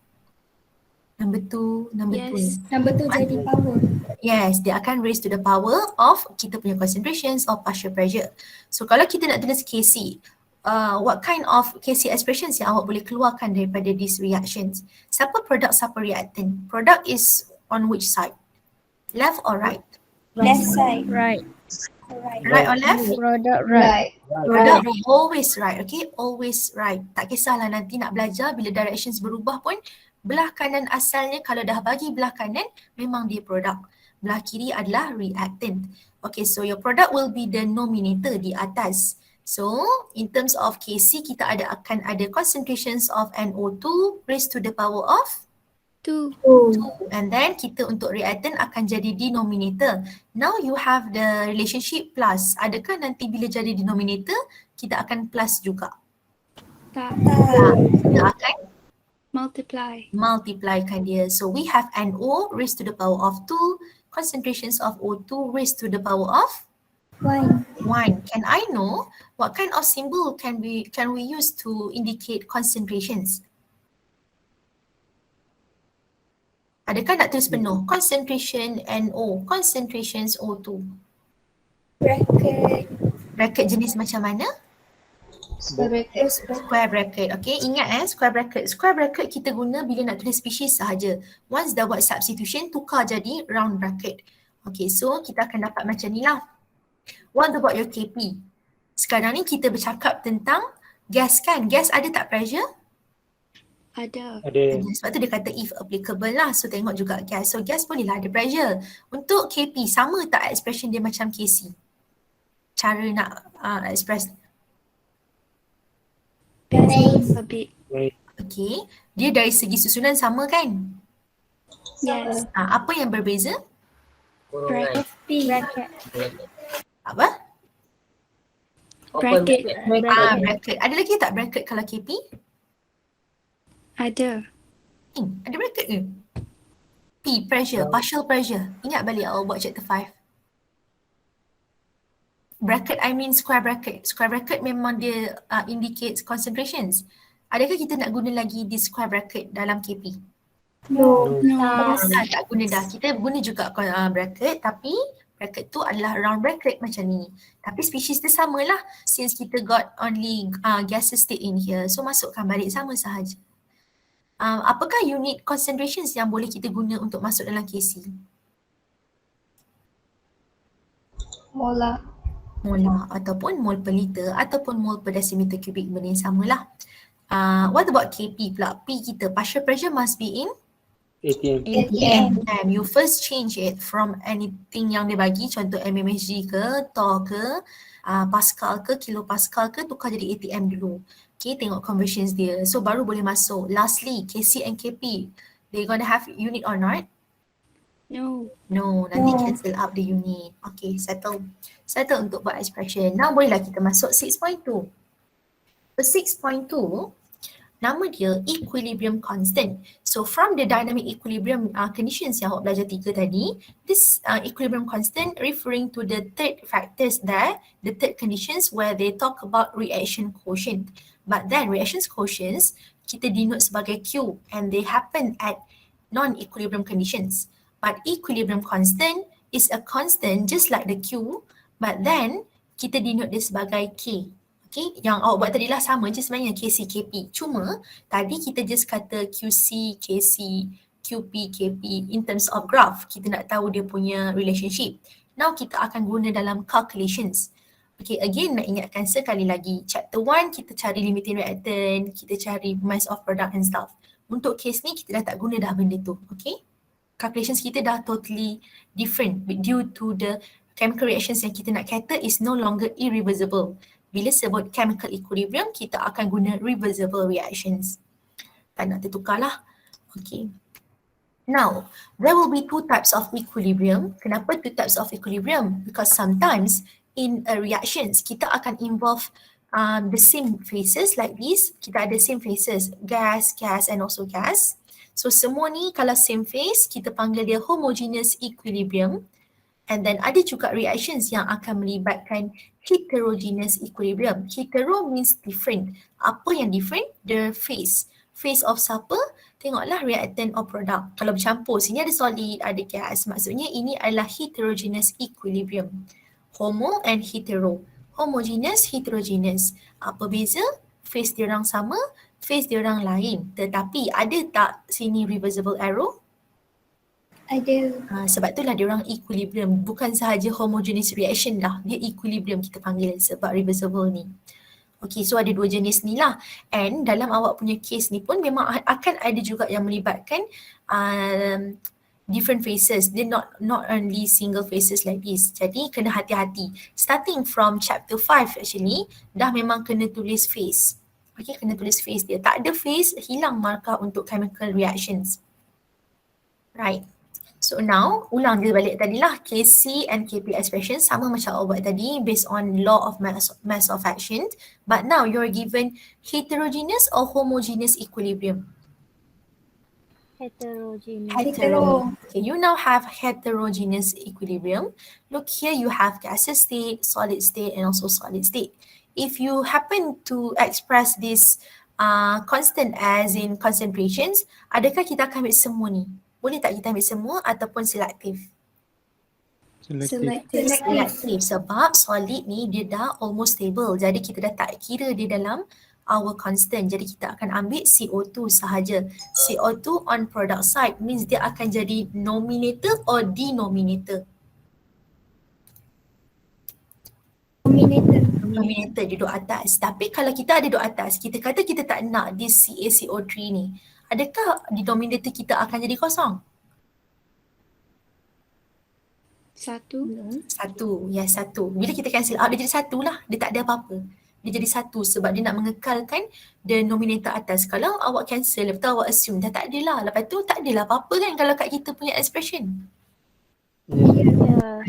Number 2 Yes. Number 2 jadi power. Yes, dia akan raise to the power of kita punya concentrations or partial pressure. So kalau kita nak tulis KC, what kind of KC expressions yang awak boleh keluarkan daripada these reactions. Siapa produk, siapa reactant? Product is on which side? Left or right? Left side. Right. Right or left? Product right. Product always right, okay? Always right. Tak kisahlah nanti nak belajar bila directions berubah pun, belah kanan asalnya kalau dah bagi belah kanan, memang dia product. Belah kiri adalah reactant. Okay, so your product will be the nominator di atas. So, in terms of KC, kita akan ada concentrations of NO2 raised to the power of 2. 2. And then kita untuk reactant akan jadi denominator. Now you have the relationship plus. Adakah nanti bila jadi denominator, kita akan plus juga? Tak. Kita akan multiplykan dia. So we have NO raised to the power of 2, concentrations of O2 raised to the power of 1. Can I know what kind of symbol can we use to indicate concentrations? Adakah nak tulis penuh? Concentration NO, concentrations O2. Bracket jenis macam mana? Square bracket. Okay, ingat square bracket. Square bracket kita guna bila nak tulis species sahaja. Once dah buat substitution, tukar jadi round bracket. Okay, so kita akan dapat macam ni lah. What about your KP? Sekarang ni kita bercakap tentang gas kan? Gas ada tak pressure? Ada. Sebab tu dia kata if applicable lah. So tengok juga gas. So gas boleh lah ada pressure. Untuk KP, sama tak expression dia macam KC? Cara nak express. A bit. Okay. Dia dari segi susunan sama kan? Yes. Apa yang berbeza? Bracket. Apa? Bracket. Bracket. Ada lagi tak bracket kalau KP? Ada. Ada bracket ke? P, pressure, partial pressure. Ingat balik awak buat chapter 5. Bracket, I mean square bracket. Square bracket memang dia indicates concentrations. Adakah kita nak guna lagi di square bracket dalam KP? No. Tak guna dah. Kita guna juga bracket tapi bracket tu adalah round bracket macam ni. Tapi species dia samalah since kita got only gaseous state in here. So masukkan balik sama sahaja. Apakah unit concentrations yang boleh kita guna untuk masuk dalam KC? Molar ataupun mol per liter ataupun mol per decimeter cubic, benda yang samalah. What about KP pula? P kita, partial pressure must be in ATM. You first change it from anything yang dia bagi, contoh mmHg ke, torr ke, pascal ke, kilopascal ke, tukar jadi ATM dulu. Okay, tengok conversions dia. So baru boleh masuk. Lastly, KC and KP, they gonna have unit or not? No, nanti cancel out the unit. Okay, settle untuk buat expression. Now bolehlah kita masuk 6.2. So 6.2, nama dia equilibrium constant. So from the dynamic equilibrium conditions yang awak belajar 3 tadi, this equilibrium constant referring to the third factors there, the third conditions where they talk about reaction quotient. But then reaction quotients kita denote sebagai Q and they happen at non-equilibrium conditions. But equilibrium constant is a constant just like the Q, but then kita denote dia sebagai K. Okay, yang awak buat tadi lah sama je sebenarnya KC, KP. Cuma tadi kita just kata QC, KC, QP, KP in terms of graph. Kita nak tahu dia punya relationship. Now kita akan guna dalam calculations. Okay, again nak ingatkan sekali lagi. Chapter 1 kita cari limiting reactant, kita cari mass of product and stuff. Untuk case ni kita dah tak guna dah benda tu. Okay, calculations kita dah totally different due to the chemical reactions yang kita nak cater is no longer irreversible. Bila sebut chemical equilibrium, kita akan guna reversible reactions. Tak nak tertukar lah. Okay. Now, there will be 2 types of equilibrium. Kenapa 2 types of equilibrium? Because sometimes in a reactions, kita akan involve the same phases like this. Kita ada same phases, gas, and also gas. So semua ni kalau same phase, kita panggil dia homogeneous equilibrium. And then ada juga reactions yang akan melibatkan heterogeneous equilibrium. Hetero means different. Apa yang different? The phase. Phase of siapa? Tengoklah reactant or product. Kalau bercampur, sini ada solid, ada gas. Maksudnya ini adalah heterogeneous equilibrium. Homo and hetero. Homogeneous, heterogeneous. Apa beza? Phase diorang sama, phase diorang lain. Tetapi ada tak sini reversible arrow? Ada. Sebab itulah diorang equilibrium. Bukan sahaja homogeneous reaction lah. Dia equilibrium kita panggil sebab reversible ni. Okay, so ada dua jenis ni lah. And dalam awak punya case ni pun memang akan ada juga yang melibatkan different phases. Dia not only single phases like this. Jadi kena hati-hati. Starting from chapter 5 actually, dah memang kena tulis phase. Okay, kena tulis phase dia. Tak ada phase, hilang markah untuk chemical reactions. Right. So now, ulang dia balik tadi lah. Kc and Kp expression sama macam awak buat tadi based on law of mass of action. But now you're given heterogeneous or homogeneous equilibrium? Heterogeneous. Hetero. Okay, you now have heterogeneous equilibrium. Look here, you have gaseous state, solid state, and also solid state. If you happen to express this constant as in concentrations, adakah kita akan ambil semua ni? Boleh tak kita ambil semua ataupun selektif? Selektif sebab solid ni dia dah almost stable. Jadi kita dah tak kira dia dalam our constant. Jadi kita akan ambil CO2 sahaja. CO2 on product side means dia akan jadi nominator or denominator? Nominator duduk atas. Tapi kalau kita ada duduk atas, kita kata kita tak nak this CaCO3 ni. Adakah denominator kita akan jadi kosong? Satu. Satu. Ya, satu. Bila kita cancel out, dia jadi satu lah. Dia tak ada apa-apa. Dia jadi satu sebab dia nak mengekalkan denominator atas. Kalau awak cancel, lepas tu awak assume dah tak ada lah. Lepas tu tak adalah apa-apa kan kalau kat kita punya expression.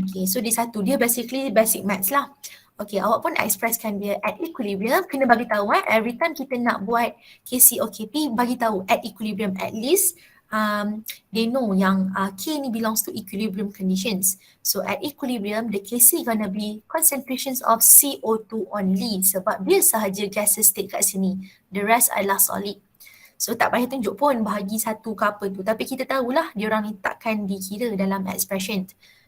Okay, so dia satu. Dia basically basic maths lah. Okay, awak pun expresskan dia at equilibrium. Kena bagi tahu every time kita nak buat Kc or Kp, bagi tahu at equilibrium. At least they know yang K ni belongs to equilibrium conditions. So at equilibrium, the Kc gonna be concentrations of CO2 only sebab dia sahaja gaseous state kat sini. The rest adalah solid. So tak payah tunjuk pun bahagi satu ke apa tu. Tapi kita tahulah diorang ni takkan dikira dalam expression.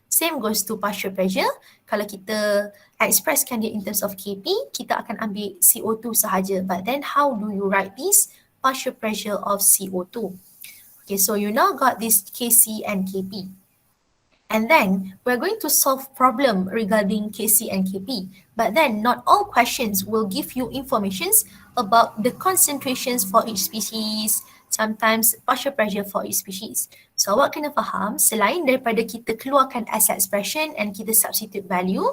Same goes to partial pressure. Kalau kita expresskan dia in terms of Kp, kita akan ambil CO2 sahaja. But then how do you write this? Partial pressure of CO2. Okay, so you now got this Kc and Kp. And then we're going to solve problem regarding Kc and Kp. But then not all questions will give you informations about the concentrations for each species, sometimes partial pressure for each species. So awak kena faham, selain daripada kita keluarkan as expression and kita substitute value,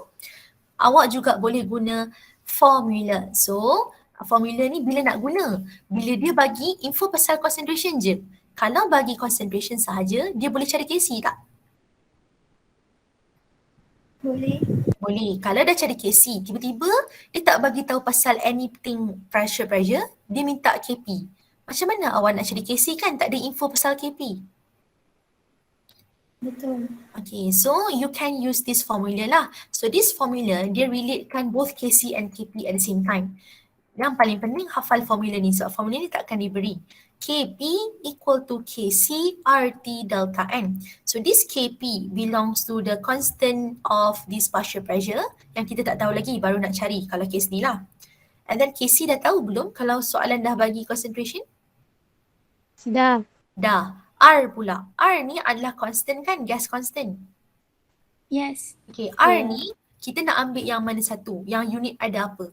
awak juga boleh guna formula. So formula ni bila nak guna? Bila dia bagi info pasal concentration je. Kalau bagi concentration sahaja, dia boleh cari Kc tak? Boleh. Kalau dah cari Kc, tiba-tiba dia tak bagi tahu pasal anything pressure, dia minta Kp. Macam mana awak nak cari Kc kan tak ada info pasal Kp? Betul. Okay, so you can use this formula lah. So this formula, dia relatekan both Kc and Kp at the same time. Yang paling penting hafal formula ni sebab formula ni tak akan diberi. Kp equal to Kc RT delta N. So this Kp belongs to the constant of this partial pressure yang kita tak tahu lagi, baru nak cari kalau case ni lah. And then Kc dah tahu belum kalau soalan dah bagi concentration? Dah. Dah. R pula. R ni adalah constant kan? Gas constant. Yes. Okay, R ni kita nak ambil yang mana satu? Yang unit ada apa?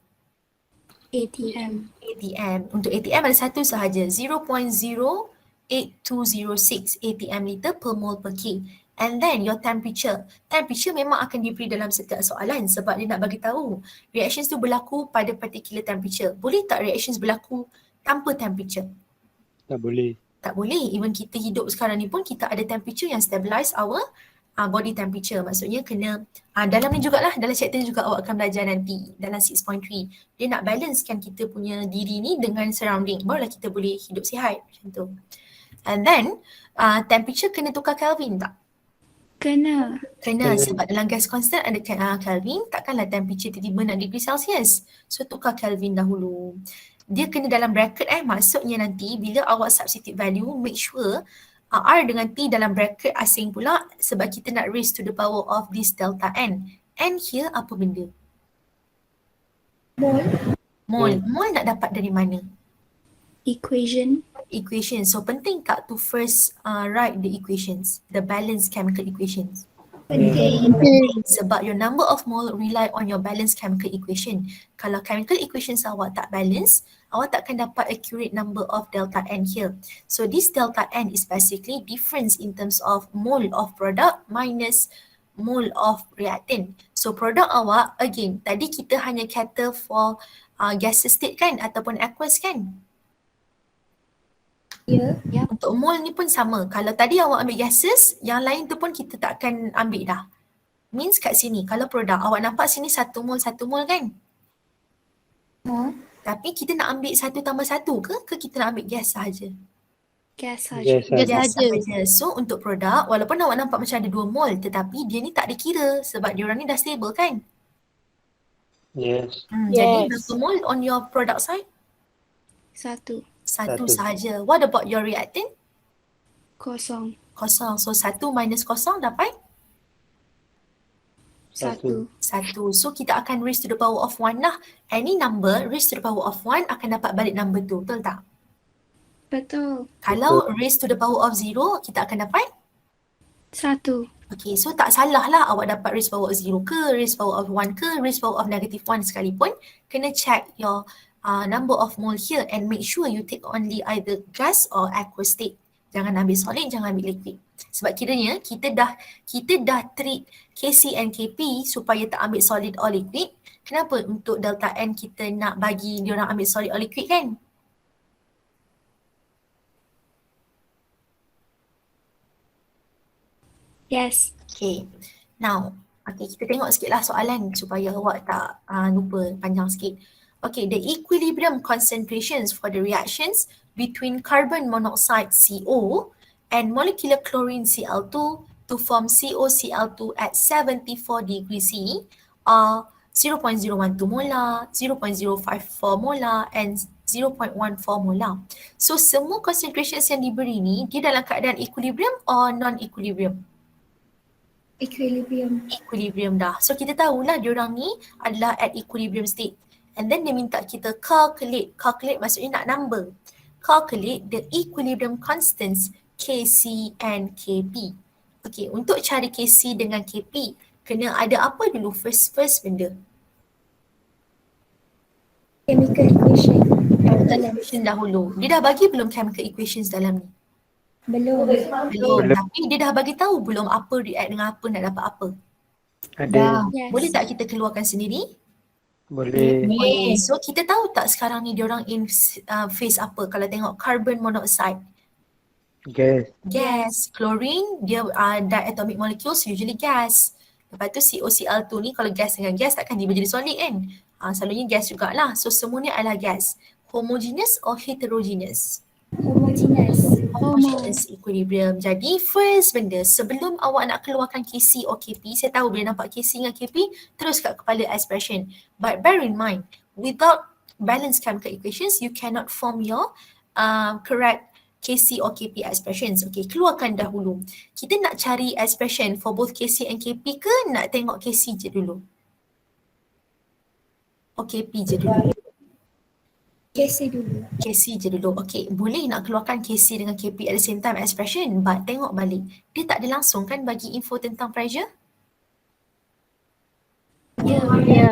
ATM. ATM. Untuk ATM ada satu sahaja, 0.08206 ATM liter per mole per K. And then your temperature. Temperature memang akan diberi dalam setiap soalan sebab dia nak bagi tahu reactions tu berlaku pada particular temperature. Boleh tak reactions berlaku tanpa temperature? Tak boleh. Tak boleh. Even kita hidup sekarang ni pun kita ada temperature yang stabilize our body temperature. Maksudnya kena, dalam ni jugalah, dalam chapter ni juga awak akan belajar nanti dalam 6.3. Dia nak balancekan kita punya diri ni dengan surrounding. Barulah kita boleh hidup sihat macam tu. And then, temperature kena tukar Kelvin tak? Kena. Kena sebab dalam gas constant ada Kelvin, takkanlah temperature tiba-tiba nak degree Celsius. So tukar Kelvin dahulu. Dia kena dalam bracket maksudnya nanti bila awak substitute value, make sure R dengan T dalam bracket asing pula sebab kita nak raise to the power of this delta N. N here apa benda? Mol nak dapat dari mana? Equation. Equation. So penting tak to first write the equations, the balanced chemical equations. Sebab your number of mole rely on your balanced chemical equation. Kalau chemical equations awak tak balance, awak takkan dapat accurate number of delta N here. So this delta N is basically difference in terms of mole of product minus mole of reactant. So produk awak, again, tadi kita hanya kata for gaseous state kan ataupun aqueous kan? Ya. Untuk mole ni pun sama. Kalau tadi awak ambil gases, yang lain tu pun kita takkan ambil dah. Means kat sini, kalau produk awak nampak sini 1 mol kan? Tapi kita nak ambil 1 tambah 1 ke kita nak ambil gas sahaja? Gas saja. Gas sahaja. So untuk produk, walaupun awak nampak macam ada 2 mol, tetapi dia ni tak dikira sebab diorang ni dah stable kan? Yes. Jadi berapa mol on your product side? 1. 1 Satu. sahaja. What about your reactant? Kosong. Kosong. So 1 minus kosong dapat? 1. 1. So kita akan raise to the power of 1 lah. Any number raise to the power of 1 akan dapat balik number tu. Betul tak? Betul. Kalau raise to the power of 0, kita akan dapat? 1. Okay, so tak salah lah awak dapat raise power of 0 ke, raise power of 1 ke, raise power of negative 1 sekalipun. Kena check your number of mole here and make sure you take only either gas or aqueous state. Jangan ambil solid, jangan ambil liquid. Sebab kiranya kita dah treat KC and KP supaya tak ambil solid or liquid. Kenapa untuk delta N kita nak bagi diorang ambil solid or liquid kan? Yes. Okay. Now, kita tengok sikitlah soalan supaya awak tak lupa panjang sikit. Okay, the equilibrium concentrations for the reactions between carbon monoxide CO and molecular chlorine Cl2 to form CoCl2 at 74 degrees C are 0.012 molar, 0.054 molar and 0.14 molar. So semua concentrations yang diberi ni, dia dalam keadaan equilibrium or non-equilibrium? Equilibrium dah. So kita tahulah diorang ni adalah at equilibrium state. And then dia minta kita calculate. Calculate maksudnya nak number. Calculate the equilibrium constants Kc and Kp. Okay, untuk cari Kc dengan Kp, kena ada apa dulu first benda? Chemical equation. Chemical equation dahulu. Dia dah bagi belum chemical equations dalam ni? Belum. Belum. Tapi dia dah bagi tahu belum apa react dengan apa nak dapat apa. Ada. Yes. Boleh tak kita keluarkan sendiri? Boleh. Boleh. So kita tahu tak sekarang ni diorang in phase apa? Kalau tengok carbon monoxide, Gas. gas, chlorine dia diatomic molecules usually gas. Lepas tu COCl2 ni kalau gas dengan gas takkan dia jadi solid kan? Selalunya gas jugalah. So semua ni adalah gas. Homogeneous or heterogeneous? Homogeneous equilibrium. Jadi first benda sebelum awak nak keluarkan Kc or Kp, saya tahu bila nampak Kc dengan Kp terus kat kepala expression. But bear in mind, without balanced chemical equations, you cannot form your correct Kc or Kp expressions. Okay, keluarkan dahulu. Kita nak cari expression for both Kc and Kp ke nak tengok Kc je dulu? Or Kp je dulu? Kc je dulu. Okay, boleh nak keluarkan Kc dengan Kp at the same time expression, but tengok balik. Dia tak ada langsung kan bagi info tentang pressure? Ya.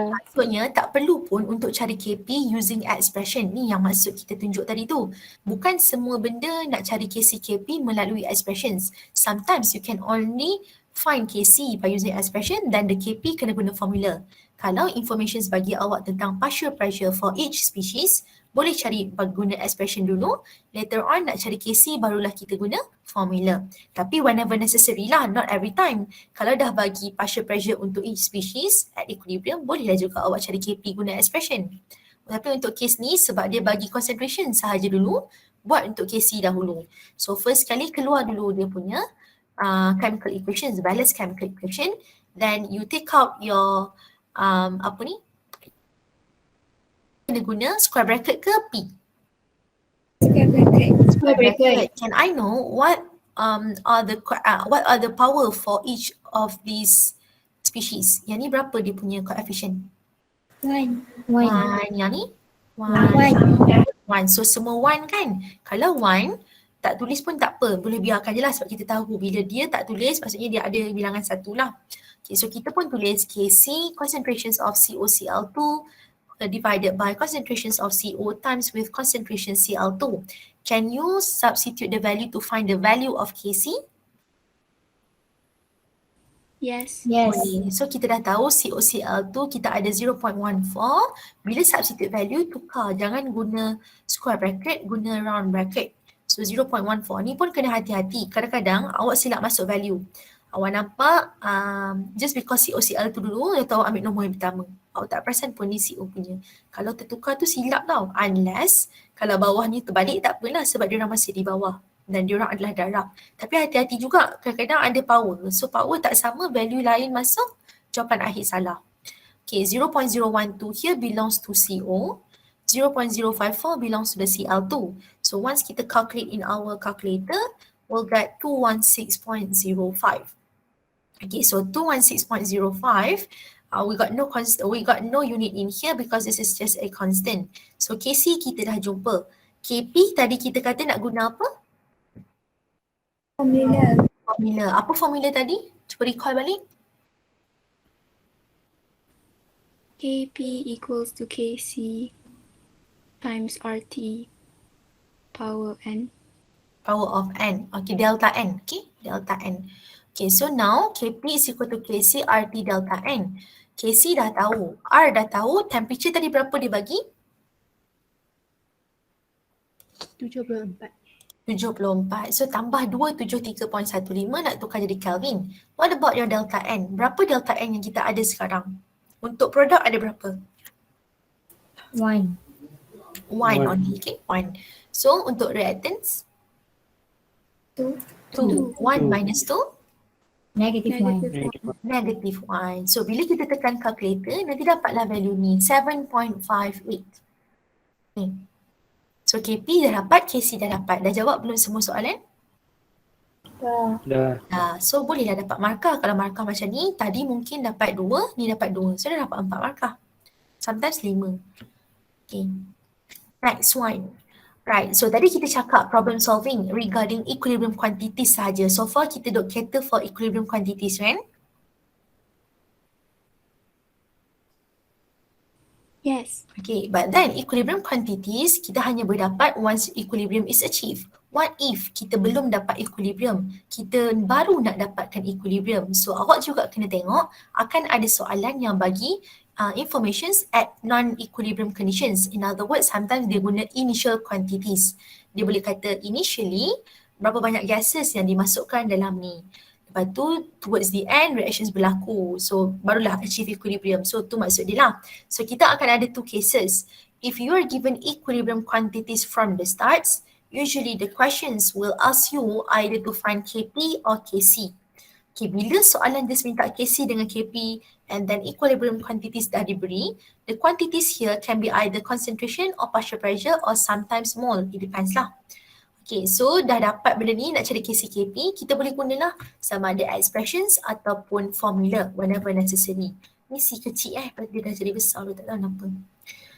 Maksudnya tak perlu pun untuk cari Kp using expression. Ni yang maksud kita tunjuk tadi tu. Bukan semua benda nak cari Kc Kp melalui expressions. Sometimes you can only find Kc by using expression dan the Kp kena guna formula. Kalau information bagi awak tentang partial pressure for each species, boleh cari guna expression dulu. Later on nak cari Kc barulah kita guna formula. Tapi whenever necessary lah, not every time. Kalau dah bagi partial pressure untuk each species at equilibrium, bolehlah juga awak cari Kp guna expression. Tapi untuk case ni sebab dia bagi concentration sahaja dulu, buat untuk Kc dahulu. So first kali keluar dulu dia punya chemical equations, balanced chemical equation. Then you take out your kena guna square bracket ke P? Square bracket. Can I know what are the power for each of these species? Yang ni berapa dia punya coefficient? One. One. Yang ni? One. So semua one kan? Kalau one, tak tulis pun tak apa. Boleh biarkan je lah sebab kita tahu bila dia tak tulis maksudnya dia ada bilangan satu lah. Okay, so kita pun tulis Kc concentrations of COCl2 divided by concentrations of CO times with concentration Cl2. Can you substitute the value to find the value of Kc? Yes. Boleh. So kita dah tahu COCl2 kita ada 0.14. Bila substitute value tukar. Jangan guna square bracket, guna round bracket. So 0.14 ni pun kena hati-hati. Kadang-kadang awak silap masuk value. Awak nampak just because COCl2 dulu, dia tahu ambil nombor yang pertama. Awak tak perasan pun ni CO punya. Kalau tertukar tu silap tau. Unless kalau bawah ni terbalik tak apalah sebab dia orang masih di bawah. Dan diorang adalah darab. Tapi hati-hati juga, kadang-kadang ada power. So power tak sama, value lain masuk, jawapan akhir salah. Okay, 0.012 here belongs to CO. 0.054 belongs to the Cl2. So once kita calculate in our calculator, we'll get 216.05. Okay, so 216.05, we got no unit in here because this is just a constant. So Kc kita dah jumpa. Kp tadi kita kata nak guna apa? Formula. Apa formula tadi? Cuba recall balik. Kp equals to Kc times RT power n. Power of n. Okay, delta n. Okay, delta n. Okay, so now Kp is equal to Kc RT delta n. Kc dah tahu. R dah tahu. Temperature tadi berapa dia bagi? 74. 74. So tambah 273.15 nak tukar jadi Kelvin. What about your delta n? Berapa delta n yang kita ada sekarang? Untuk produk ada berapa? 1. 1 only. Okay, 1. So untuk reactants? 2. 1 minus 2? Negative 1. Negative 1. So bila kita tekan calculator, nanti dapatlah value ni 7.58. Okay. So Kp dah dapat, Kc dah dapat. Dah jawab belum semua soalan? Dah. So bolehlah dapat markah. Kalau markah macam ni, tadi mungkin dapat 2, ni dapat 2. So dah dapat 4 markah. Sometimes 5. Okay. Next one. Right, so tadi kita cakap problem solving regarding equilibrium quantities sahaja. So far kita duk cater for equilibrium quantities, kan? Yes. Okay, but then equilibrium quantities kita hanya berdapat once equilibrium is achieved. What if kita belum dapat equilibrium? Kita baru nak dapatkan equilibrium. So awak juga kena tengok akan ada soalan yang bagi informations at non-equilibrium conditions. In other words, sometimes dia guna initial quantities. Dia boleh kata initially berapa banyak gases yang dimasukkan dalam ni. Lepas tu towards the end reactions berlaku. So barulah achieve equilibrium. So tu maksud dia lah. So kita akan ada two cases. If you are given equilibrium quantities from the starts, usually the questions will ask you either to find Kp or Kc. Okay, bila soalan just minta Kc dengan Kp and then equilibrium quantities dah diberi, the quantities here can be either concentration or partial pressure or sometimes mole. It depends lah. Okay, so dah dapat benda ni nak cari KCKP, kita boleh gunalah sama ada expressions ataupun formula whenever necessary. Ni C kecil dia dah jadi besar, tak tahu kenapa.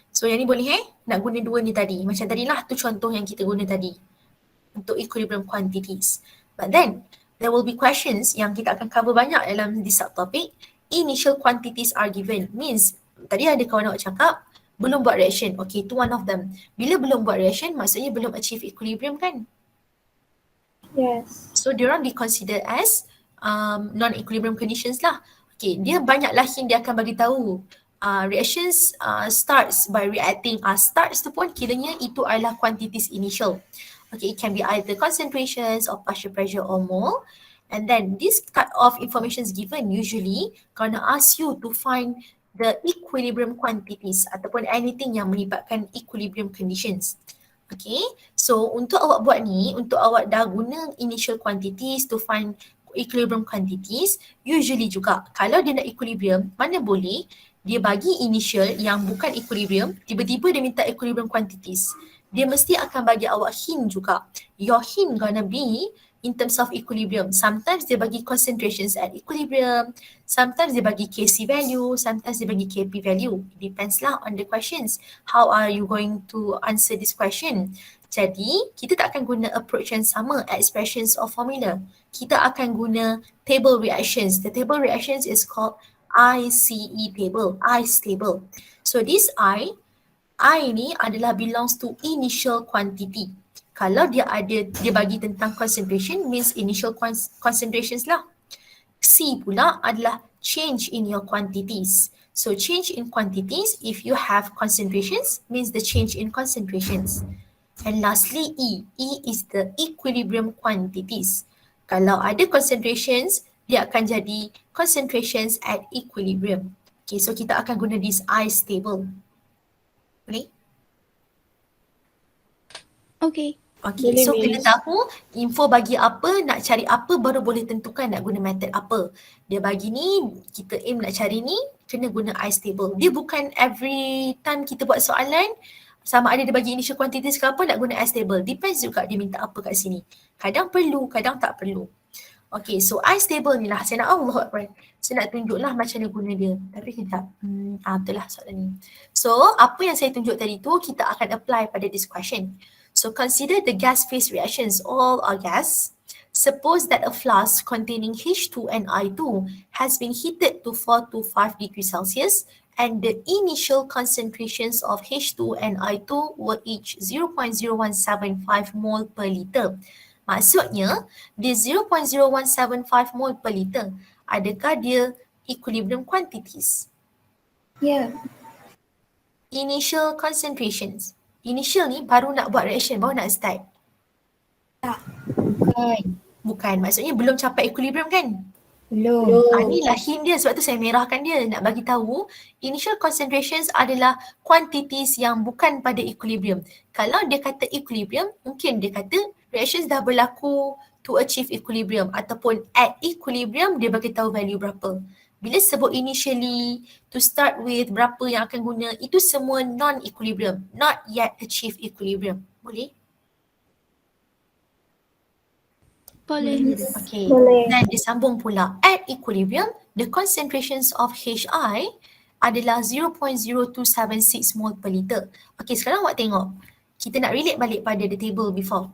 So yang ni boleh nak guna dua ni tadi. Macam tadi lah tu contoh yang kita guna tadi untuk equilibrium quantities. But then there will be questions yang kita akan cover banyak dalam this subtopic. Initial quantities are given. Means tadi ada kawan awak cakap belum buat reaction. Okay, itu one of them. Bila belum buat reaction, maksudnya belum achieve equilibrium kan? Yes. So, diorang di-consider as non-equilibrium conditions lah. Okay, dia banyaklah hint dia akan bagi tahu. Reactions starts by reacting. Starts tu pun kiranya itu adalah quantities initial. Okay, it can be either concentrations or partial pressure or mole. And then this type of information is given usually gonna ask you to find the equilibrium quantities ataupun anything yang melibatkan equilibrium conditions. Okay, so untuk awak buat ni, untuk awak dah guna initial quantities to find equilibrium quantities, usually juga kalau dia nak equilibrium, mana boleh dia bagi initial yang bukan equilibrium, tiba-tiba dia minta equilibrium quantities. dia mesti akan bagi awak hint juga. Your hint gonna be in terms of equilibrium. Sometimes dia bagi concentrations at equilibrium, sometimes dia bagi Kc value, sometimes dia bagi Kp value. Depends lah on the questions. How are you going to answer this question? Jadi, kita tak akan guna approach yang sama, expressions or formula. Kita akan guna table reactions. The table reactions is called ICE table, ICE table. So this I ni adalah belongs to initial quantity. Kalau dia bagi tentang concentration, means initial concentrations lah. C pula adalah change in your quantities. So change in quantities, if you have concentrations, means the change in concentrations. And lastly E is the equilibrium quantities. Kalau ada concentrations, dia akan jadi concentrations at equilibrium. Okay, so kita akan guna this ICE table. Boleh? Okay. Okay, Boleh, so Miss. kena tahu info bagi apa, nak cari apa, baru boleh tentukan nak guna method apa. Dia bagi ni, kita aim nak cari ni, kena guna ICE table. Dia bukan every time kita buat soalan, sama ada dia bagi initial quantities ke apa, nak guna ICE table. Depends juga dia minta apa kat sini. Kadang perlu, kadang tak perlu. Okay, so ICE table ni lah. Saya nak saya nak tunjuk lah macam mana guna dia. Tapi kejap. Betul lah soalan ni. So, apa yang saya tunjuk tadi tu, kita akan apply pada this question. So consider the gas phase reactions, all are gas. Suppose that a flask containing H2 and I2 has been heated to 4 to 5 degrees Celsius and the initial concentrations of H2 and I2 were each 0.0175 mole per liter. Maksudnya, dia 0.0175 mole per liter. Adakah dia equilibrium quantities? Yeah. Initial concentrations. Initial ni baru nak buat reaction, baru nak start. Bukan, maksudnya belum capai equilibrium kan? Belum. Inilah hint dia, sebab tu saya merahkan dia. Nak bagi tahu, initial concentrations adalah quantities yang bukan pada equilibrium. Kalau dia kata equilibrium, mungkin dia kata reactions dah berlaku to achieve equilibrium ataupun at equilibrium dia bagi tahu value berapa. Bila sebut initially, to start with, berapa yang akan guna, itu semua non-equilibrium, not yet achieve equilibrium. Boleh? Boleh. Okay. Boleh. Dan disambung pula, at equilibrium, the concentrations of HI adalah 0.0276 mole per liter. Okay, sekarang awak tengok. Kita nak relate balik pada the table before.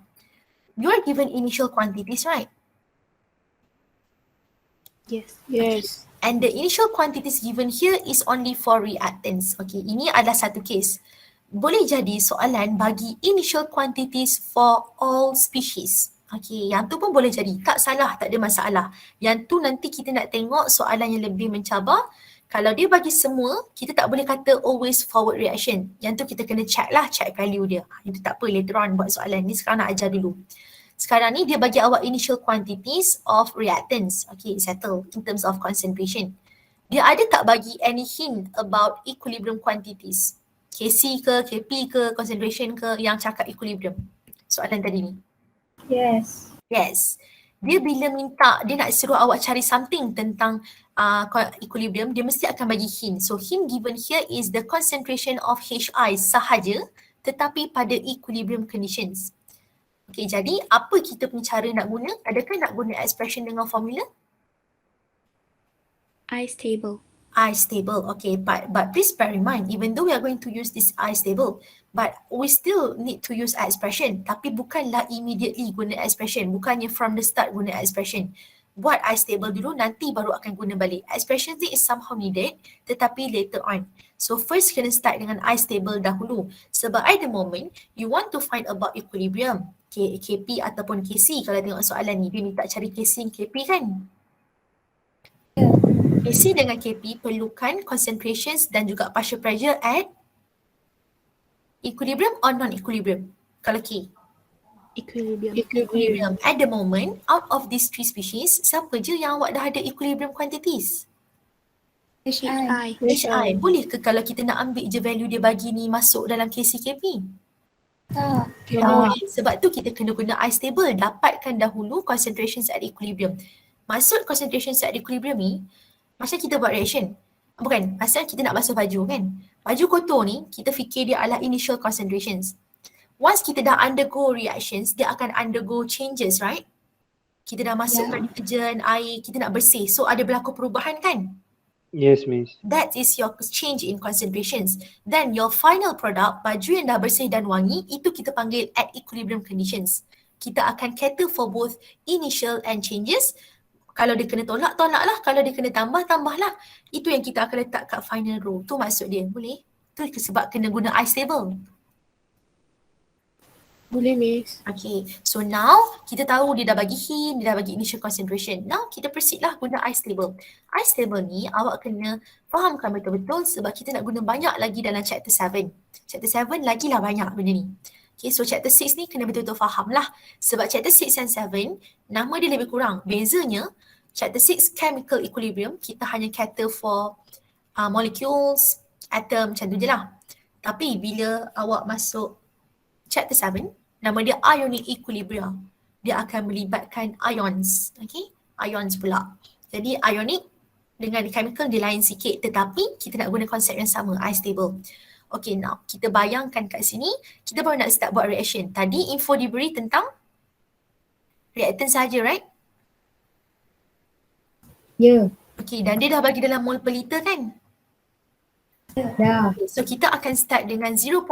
You are given initial quantities, right? Yes. And the initial quantities given here is only for reactants. Okay, ini adalah satu case. Boleh jadi soalan bagi initial quantities for all species. Okay, yang tu pun boleh jadi. Tak salah, tak ada masalah. Yang tu nanti kita nak tengok soalan yang lebih mencabar. Kalau dia bagi semua, kita tak boleh kata always forward reaction. Yang tu kita kena check lah, check value dia. Itu tak apa, later on buat soalan ni. Sekarang nak ajar dulu. Sekarang ni dia bagi awak initial quantities of reactants. Okay, settle in terms of concentration. Dia ada tak bagi any hint about equilibrium quantities? Kc ke, Kp ke, concentration ke yang cakap equilibrium? Soalan tadi ni. Yes. Yes. Dia bila minta, dia nak suruh awak cari something tentang equilibrium, dia mesti akan bagi hint. So hint given here is the concentration of Hi sahaja tetapi pada equilibrium conditions. Okay, jadi apa kita punya cara nak guna? Adakah nak guna expression dengan formula? ICE table. ICE table, okay, but please bear in mind, even though we are going to use this ICE table, but we still need to use expression, tapi bukanlah immediately guna expression, bukannya from the start guna expression. Buat ICE table dulu, nanti baru akan guna balik. Expression ni is somehow needed, tetapi later on. So first kena start dengan ICE table dahulu, sebab at the moment, you want to find about equilibrium, Kp ataupun Kc. Kalau tengok soalan ni, dia minta cari Kc, Kp kan? Kc dengan Kp perlukan concentrations dan juga partial pressure at equilibrium or non-equilibrium? Kalau K? Equilibrium. Equilibrium. At the moment, out of these three species, siapa je yang awak dah ada equilibrium quantities? HI. Hi. Boleh ke kalau kita nak ambil je value dia bagi ni masuk dalam Kc, Kp? Tak. Sebab tu kita kena guna ICE table. Dapatkan dahulu concentrations at equilibrium. Maksud concentrations at equilibrium ni, macam kita buat reaction. Bukan, asal kita nak basuh baju kan. Baju kotor ni, kita fikir dia adalah initial concentrations. once kita dah undergo reactions, dia akan undergo changes, right? Kita dah masukkan deterjen, air, kita nak bersih. So ada berlaku perubahan kan? Yes, Miss. That is your change in concentrations. Then your final product, baju yang dah bersih dan wangi, itu kita panggil at equilibrium conditions. Kita akan cater for both initial and changes. Kalau dia kena tolak, tolak lah. Kalau dia kena tambah, tambah lah. Itu yang kita akan letak kat final row. Tu maksud dia. Boleh? Tu sebab kena guna ice table. Boleh, Miss. Okay, so now kita tahu dia dah bagi hint, dia dah bagi initial concentration. Now kita proceed lah guna ice table. Ice table ni awak kena fahamkan betul-betul sebab kita nak guna banyak lagi dalam chapter 7. Chapter 7 lagilah banyak benda ni. Okay, so chapter 6 ni kena betul-betul faham lah. Sebab chapter 6 and 7, nama dia lebih kurang. Bezanya, chapter 6 chemical equilibrium, kita hanya cater for molecules, atom, macam tu je lah. Tapi bila awak masuk chapter 7, nama dia ionic equilibrium. Dia akan melibatkan ions. Okay, ions pula. Jadi ionic dengan chemical dia lain sikit tetapi kita nak guna konsep yang sama, ice table. Okay, now kita bayangkan kat sini, kita baru nak start buat reaction. Tadi info diberi tentang reactant saja, right? Ya. Okay, dan dia dah bagi dalam mol per liter kan? Dah. Okay, so kita akan start dengan 0.0175,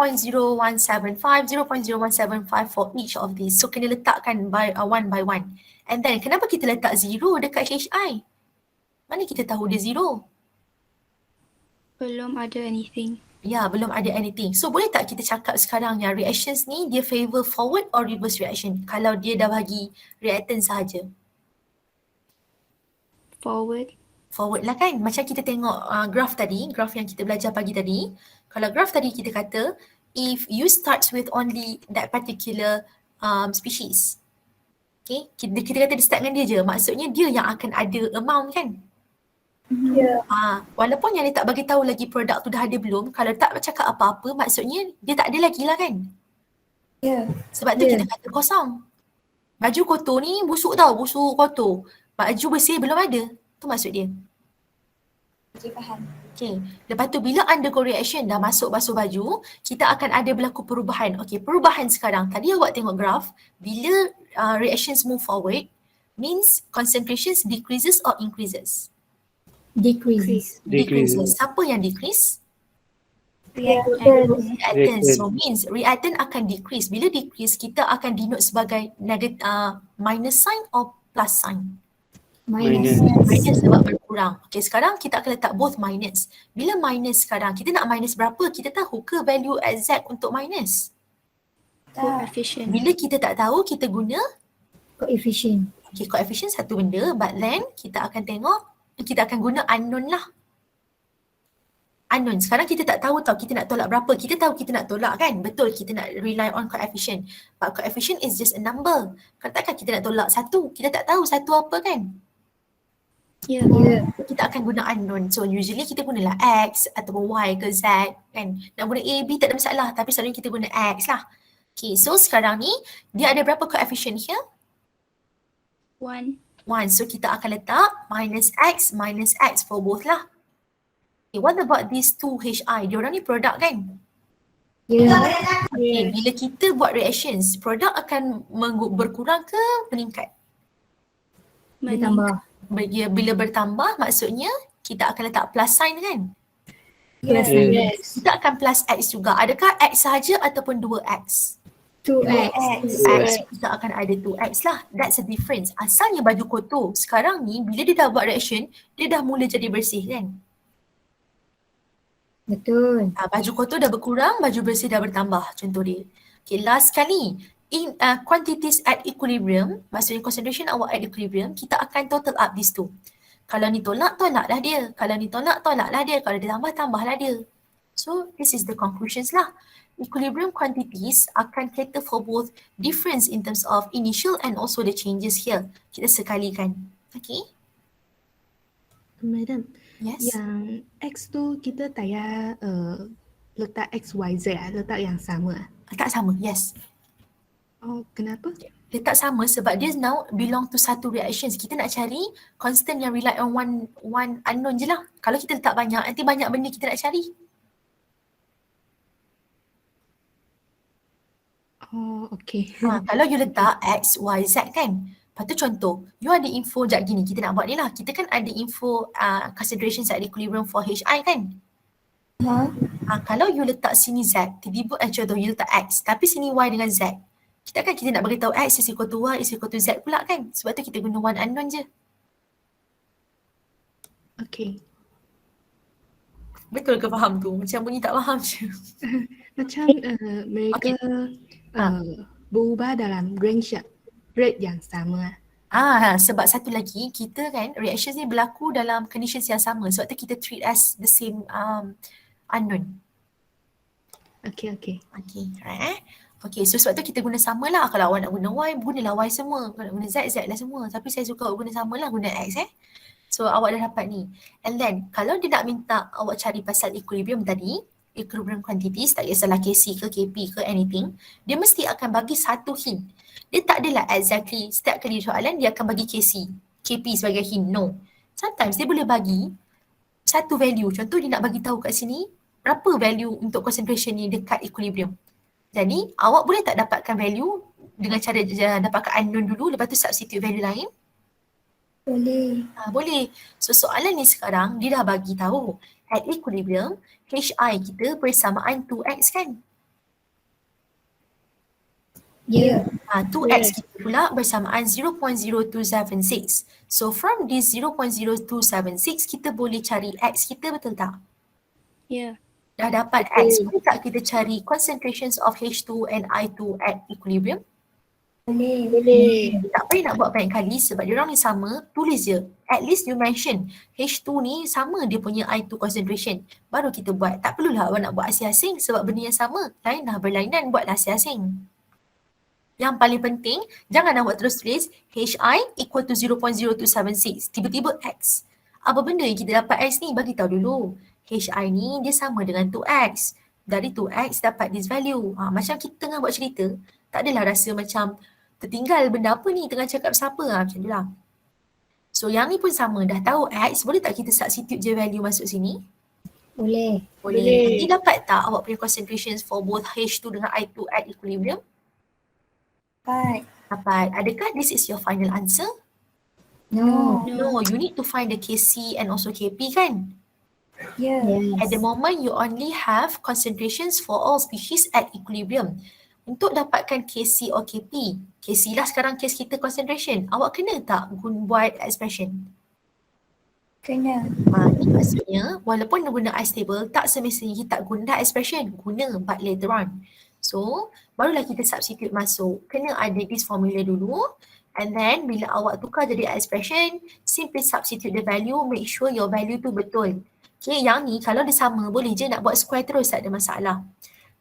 0.0175 for each of these. So kena letakkan by one by one. And then kenapa kita letak 0 dekat HI? Mana kita tahu dia 0? Belum ada anything. Ya, belum ada anything. So boleh tak kita cakap sekarang yang reactions ni dia favor forward or reverse reaction kalau dia dah bagi reactant sahaja? Forward. Forward lah kan. Macam kita tengok graph tadi, graph yang kita belajar pagi tadi. Kalau graph tadi kita kata, if you start with only that particular species. Okay, kita kata dia start dengan dia je. Maksudnya dia yang akan ada amount kan. Ya. Walaupun yang dia tak bagi tahu lagi produk tu dah ada belum, kalau tak cakap apa-apa, maksudnya dia tak ada lagi lah kan. Ya. Sebab tu kita kata kosong. Baju kotor ni busuk tau, busuk kotor. Baju bersih belum ada. Tu maksud dia. Okey, faham. Okay. Lepas tu bila undergo reaction dah masuk basuh baju, kita akan ada berlaku perubahan. Okay, perubahan sekarang. Tadi awak tengok graph, bila reactions move forward, means concentrations decreases or increases? Decreases. Decreases. Siapa yang decrease? Reactant. Reactant. So means reactant akan decrease. Bila decrease, kita akan denote sebagai minus sign or plus sign? Minus. Minus sebab berkurang. Okay, sekarang kita akan letak both minus. Bila minus sekarang, kita nak minus berapa? Kita tahu ke value exact untuk minus? Coefficient. Bila kita tak tahu, kita guna Coefficient. okay, coefficient satu benda, but then kita akan tengok, kita akan guna unknown lah. Unknown. Sekarang kita tak tahu tau kita nak tolak berapa. Kita tahu kita nak tolak kan? Betul, kita nak rely on coefficient. But coefficient is just a number. Kalau takkan kita nak tolak satu, kita tak tahu satu apa kan? Ya. Kita akan guna unknown. So usually kita gunalah X ataupun Y ke Z kan. Nak guna A, B tak ada masalah. Tapi selalunya kita guna X lah. Okay, so sekarang ni dia ada berapa coefficient here? 1. 1. So kita akan letak minus X for both lah. Okay, what about these two HI? Diorang ni produk kan? Ya. Okay, bila kita buat reactions, produk akan berkurang ke meningkat? Ditambah. Bila bertambah maksudnya kita akan letak plus sign kan? Plus Yes. Yes. Kita akan plus X juga. Adakah X sahaja ataupun 2X? 2x. X, kita akan ada 2X lah. That's the difference. Asalnya baju kotor. Sekarang ni bila dia dah buat reaction, dia dah mula jadi bersih kan? Betul. Baju kotor dah berkurang, baju bersih dah bertambah. Contoh dia. Okay, last kali. In quantities at equilibrium, maksudnya concentration awak at equilibrium, kita akan total up these two. Kalau ni tolak, tolaklah dia. Kalau ni tolak, tolaklah dia. Kalau dia tambah, tambahlah dia. So, this is the conclusions lah. Equilibrium quantities akan cater for both difference in terms of initial and also the changes here. Kita sekalikan. Okay? Madam, Yes? yang X tu kita tak payah letak X, Y, Z letak yang sama. Tak sama, yes. Oh, kenapa? Letak sama sebab dia now belong to satu reactions. Kita nak cari constant yang rely on one unknown je lah. Kalau kita letak banyak, nanti banyak benda kita nak cari. Oh, okay. Kalau you letak X, Y, Z kan. Lepas tu contoh, you ada info sekejap gini, kita nak buat ni lah. Kita kan ada info concentrations at equilibrium for HI kan. Kalau you letak sini Z, tiba-tiba contoh you letak X, tapi sini Y dengan Z. Kita nak beritahu X is equal to Y is equal to Z pula kan. Sebab tu kita guna one unknown je. Okay. Betul ke faham tu? Macam bunyi tak faham je. Macam mereka berubah dalam range rate yang sama. Sebab satu lagi, kita kan reactions ni berlaku dalam conditions yang sama. Sebab tu kita treat as the same unknown. Okay. Okay, right Okay, so sebab tu kita guna sama lah. Kalau awak nak guna Y, gunalah Y semua. Kalau nak guna Z, Z lah semua. Tapi saya suka awak guna sama lah, guna X So awak dah dapat ni. And then, kalau dia nak minta awak cari pasal equilibrium tadi, equilibrium quantities, tak kisahlah KC ke KP ke anything, dia mesti akan bagi satu hint. Dia tak adalah exactly setiap kali soalan dia akan bagi KC, KP sebagai hint. No. Sometimes dia boleh bagi satu value. Contoh dia nak bagi tahu kat sini berapa value untuk concentration ni dekat equilibrium. Jadi awak boleh tak dapatkan value dengan cara dapatkan unknown dulu, lepas tu substitute value lain? Boleh. So soalan ni sekarang dia dah bagi tahu at equilibrium HI kita bersamaan 2x kan? 2x kita pula bersamaan 0.0276. So from this 0.0276 kita boleh cari x kita, betul tak? Yeah. Dah dapat x, boleh tak kita cari concentrations of H2 and I2 at equilibrium? Boleh. Tak payah nak buat banyak kali sebab diorang ni sama, tulis je. At least you mention H2 ni sama dia punya I2 concentration. Baru kita buat. Tak perlulah awak nak buat asing-asing sebab benda yang sama. Lain lah berlainan, buatlah asing-asing. Yang paling penting, jangan awak terus tulis HI equal to 0.0276. Tiba-tiba X. Apa benda yang kita dapat X ni? Bagi tahu dulu. HI ni dia sama dengan 2X. Dari 2X dapat this value. Macam kita tengah buat cerita, tak adalah rasa macam tertinggal benda apa ni, tengah cakap siapa macam tu lah. So yang ni pun sama, dah tahu X, boleh tak kita substitute je value masuk sini? Boleh. Nanti dapat tak awak punya concentrations for both H2 dengan I2 at equilibrium? Dapat. Adakah this is your final answer? No. No, you need to find the KC and also KP kan? Yes. At the moment, you only have concentrations for all species at equilibrium. Untuk dapatkan KC or KP, KC lah sekarang case kita concentration, awak kena tak buat expression? Kena. Ini maksudnya, walaupun guna ice table, tak semestinya kita guna expression, guna but later on. So, barulah kita substitute masuk. Kena ada this formula dulu. And then, bila awak tukar jadi expression, simply substitute the value, make sure your value tu betul. Okay, yang ni kalau dia sama, boleh je nak buat square terus, tak ada masalah.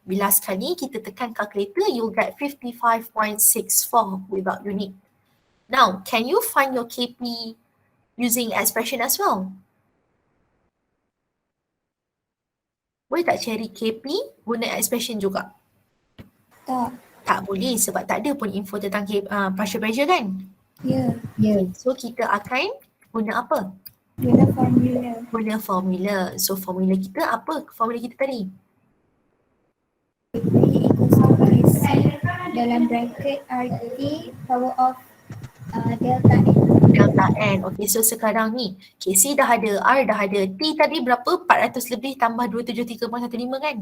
Bila sekali kita tekan calculator, you'll get 55.64 without unit. Now, can you find your KP using expression as well? Boleh tak cari KP guna expression juga? Tak boleh sebab tak ada pun info tentang partial pressure kan? Ya. So kita akan guna apa? Guna formula. So formula kita apa? Formula kita tadi? Dalam bracket RT power of delta N. Delta N. Okay, so sekarang ni KC dah ada, R dah ada. T tadi berapa? 400 lebih tambah 273.15 kan?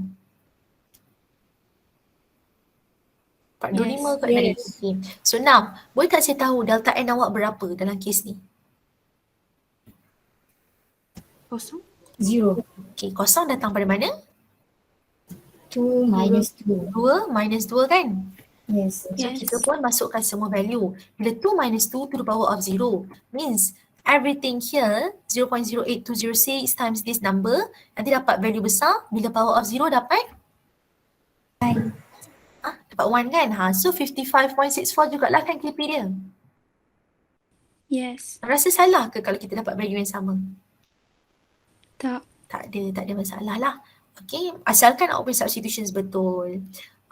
425 kot tadi. Okay. So now, boleh tak saya tahu delta N awak berapa dalam kes ni? Kosong? 0. Okay, kosong datang pada mana? 2 minus 2. 2 minus 2 kan? Yes. So kita pun masukkan semua value. Bila 2 minus 2 to the power of 0 means everything here 0.08206 times this number nanti dapat value besar. Bila power of 0 dapat? 9. Dapat 1 kan? So 55.64 jugalah kan KP dia. Yes. Rasa salah ke kalau kita dapat value yang sama? Tak. Tak ada masalah lah. Okay, asalkan awak punya substitutions betul.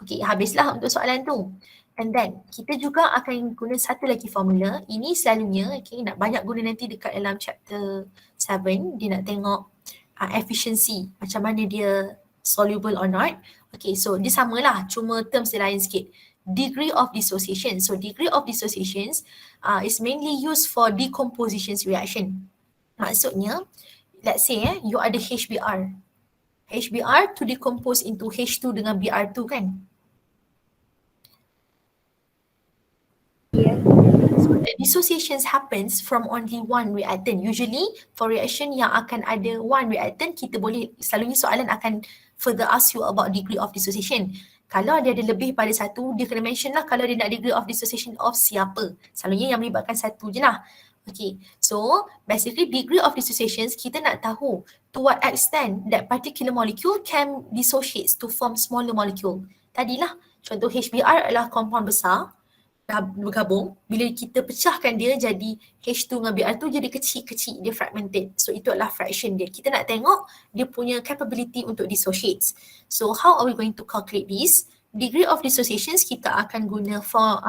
Okay, habislah untuk soalan tu. And then, kita juga akan guna satu lagi formula. Ini selalunya, okay, nak banyak guna nanti dekat dalam chapter 7. Dia nak tengok efficiency, macam mana dia soluble or not. Okay, so dia samalah, cuma terms dia lain sikit. degree of dissociation. So degree of dissociations is mainly used for decomposition reaction. Maksudnya, let's say you ada HBr. HBr to decompose into H2 dengan Br2 kan? Yeah. So the dissociations happens from only one reactant. Usually for reaction yang akan ada one reactant, kita boleh, selalunya soalan akan further ask you about degree of dissociation. Kalau dia ada lebih pada satu, dia kena mention lah kalau dia nak degree of dissociation of siapa. Selalunya yang melibatkan satu je lah. Okay, so basically degree of dissociations, kita nak tahu to what extent that particular molecule can dissociate to form smaller molecule. Tadilah, contoh HBr adalah compound besar, dah bergabung, bila kita pecahkan dia jadi H2 dengan Br2 jadi kecil-kecil, dia fragmented. So itu adalah fraction dia. Kita nak tengok dia punya capability untuk dissociate. So how are we going to calculate this? Degree of dissociations kita akan guna for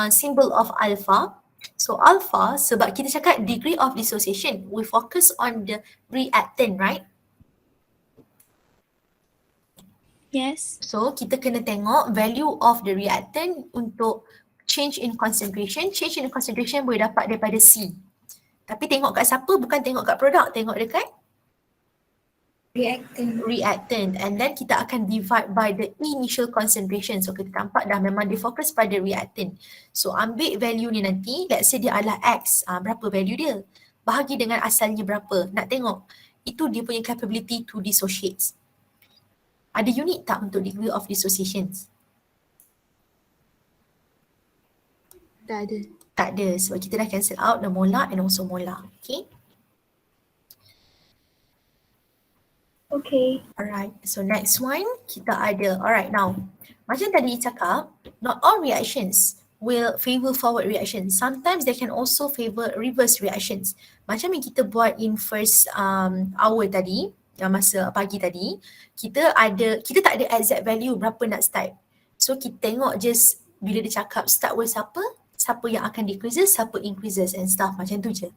symbol of alpha. So alpha, sebab kita cakap degree of dissociation, we focus on the reactant, right? Yes. So kita kena tengok value of the reactant untuk change in concentration. Change in concentration boleh dapat daripada C. Tapi tengok kat siapa, bukan tengok kat produk, tengok dekat reactant. And then kita akan divide by the initial concentration. So kita nampak dah memang dia fokus pada reactant. So ambil value ni nanti, let's say dia adalah X. Berapa value dia? Bahagi dengan asalnya berapa. Nak tengok itu dia punya capability to dissociate. Ada unit tak untuk degree of dissociations? Tak ada. Tak ada, sebab kita dah cancel out the molar and also molar. Okay. Okay. Alright, so next one kita ada, alright now, macam tadi cakap, not all reactions will favor forward reactions. Sometimes they can also favor reverse reactions. Macam yang kita buat in first hour tadi, yang masa pagi tadi, kita tak ada exact value berapa nak start. So kita tengok just bila dia cakap start with siapa yang akan decreases, siapa increases and stuff, macam tu je.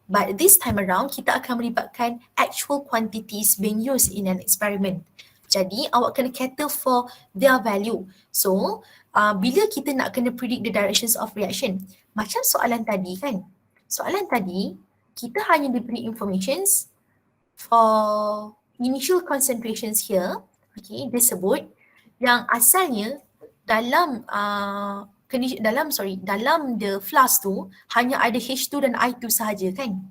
But this time around, kita akan melibatkan actual quantities being used in an experiment. Jadi awak kena cater for their value. So bila kita nak kena predict the directions of reaction, macam soalan tadi kan, soalan tadi kita hanya diberi informations for initial concentrations here. Okay, dia sebut yang asalnya dalam dalam the flask tu hanya ada H2 dan I2 sahaja kan?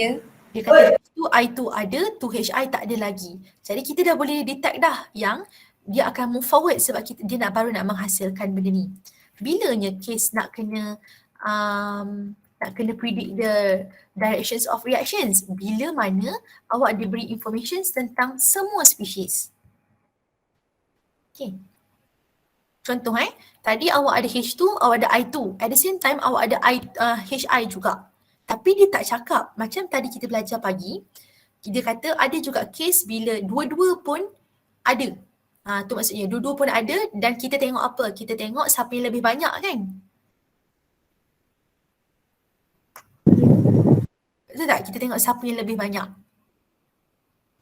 Ya. Dia kata H2, I2 ada, 2HI tak ada lagi. Jadi kita dah boleh detect dah yang dia akan move forward sebab dia baru nak menghasilkan benda ni. Bilanya case nak kena predict the directions of reactions? Bila mana awak diberi information tentang semua species. Okay. Contoh tadi awak ada H2, awak ada I2. At the same time awak ada HI juga. Tapi dia tak cakap. Macam tadi kita belajar pagi, dia kata ada juga case bila dua-dua pun ada. Tu maksudnya dua-dua pun ada dan kita tengok apa? Kita tengok siapa yang lebih banyak kan? Betul tak? Kita tengok siapa yang lebih banyak.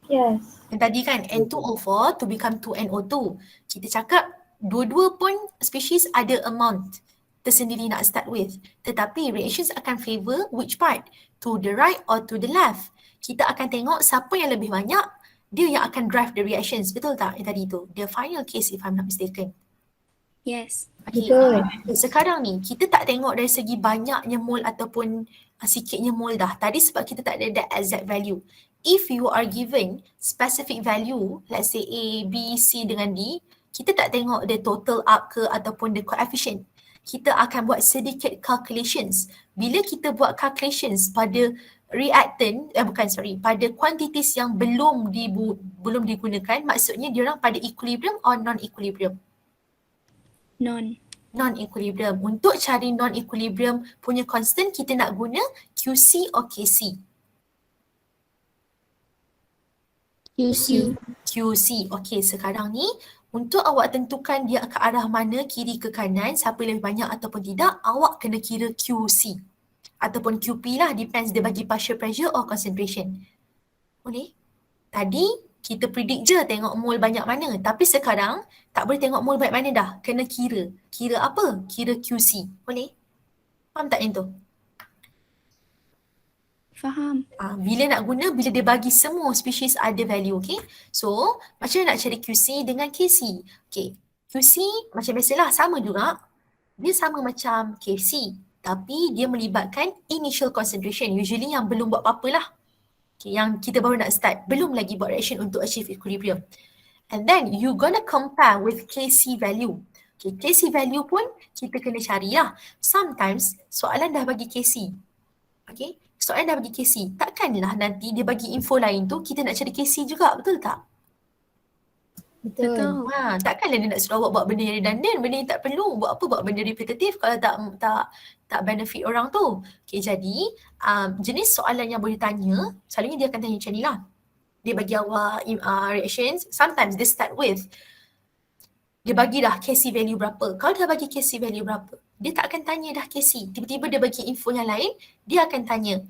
Yes. Yang tadi kan N2O4 to become 2NO2. Kita cakap dua-dua pun species ada amount tersendiri nak start with. Tetapi reactions akan favor which part? To the right or to the left. Kita akan tengok siapa yang lebih banyak, dia yang akan drive the reactions. Betul tak yang tadi tu? The final case if I'm not mistaken. Yes. Okay. Betul. Sekarang ni kita tak tengok dari segi banyaknya mole ataupun sikitnya mole dah. Tadi sebab kita tak ada that exact value. If you are given specific value, let's say A, B, C dengan D, kita tak tengok the total up ke ataupun the coefficient. Kita akan buat sedikit calculations. Bila kita buat calculations pada reactant, pada quantities yang belum digunakan, maksudnya diorang pada equilibrium or non-equilibrium? Non-equilibrium. Untuk cari non-equilibrium punya constant, kita nak guna QC or KC? QC. Okay, sekarang ni untuk awak tentukan dia ke arah mana, kiri ke kanan, siapa yang lebih banyak ataupun tidak, awak kena kira QC. Ataupun QP lah, depends dia bagi partial pressure or concentration. Boleh? Tadi Kita predict je tengok mole banyak mana. Tapi sekarang tak boleh tengok mole banyak mana dah. Kena kira. Kira apa? Kira QC. Boleh? Faham tak yang tu? Faham. Bila nak guna, bila dia bagi semua species ada value, okay? So, macam mana nak cari QC dengan KC? Okay, QC macam biasalah sama juga. Dia sama macam KC. Tapi dia melibatkan initial concentration. Usually yang belum buat apa-apa lah. Okay, yang kita baru nak start. Belum lagi buat reaction untuk achieve equilibrium. And then you gonna compare with KC value. Okay, KC value pun kita kena cari lah. Sometimes soalan dah bagi KC. Okay, soalan dah bagi KC. Takkanlah nanti dia bagi info lain tu kita nak cari KC juga, betul tak? Betul. Takkanlah dia nak suruh awak buat benda yang redundant, benda yang tak perlu. Buat apa buat benda repetitif kalau tak benefit orang tu. Okay, jadi jenis soalan yang boleh tanya, selalunya dia akan tanya macam ni lah. Dia bagi awak reactions, sometimes they start with, dia bagi dah KC value berapa. Kalau dia bagi KC value berapa, dia tak akan tanya dah KC. Tiba-tiba dia bagi info yang lain, dia akan tanya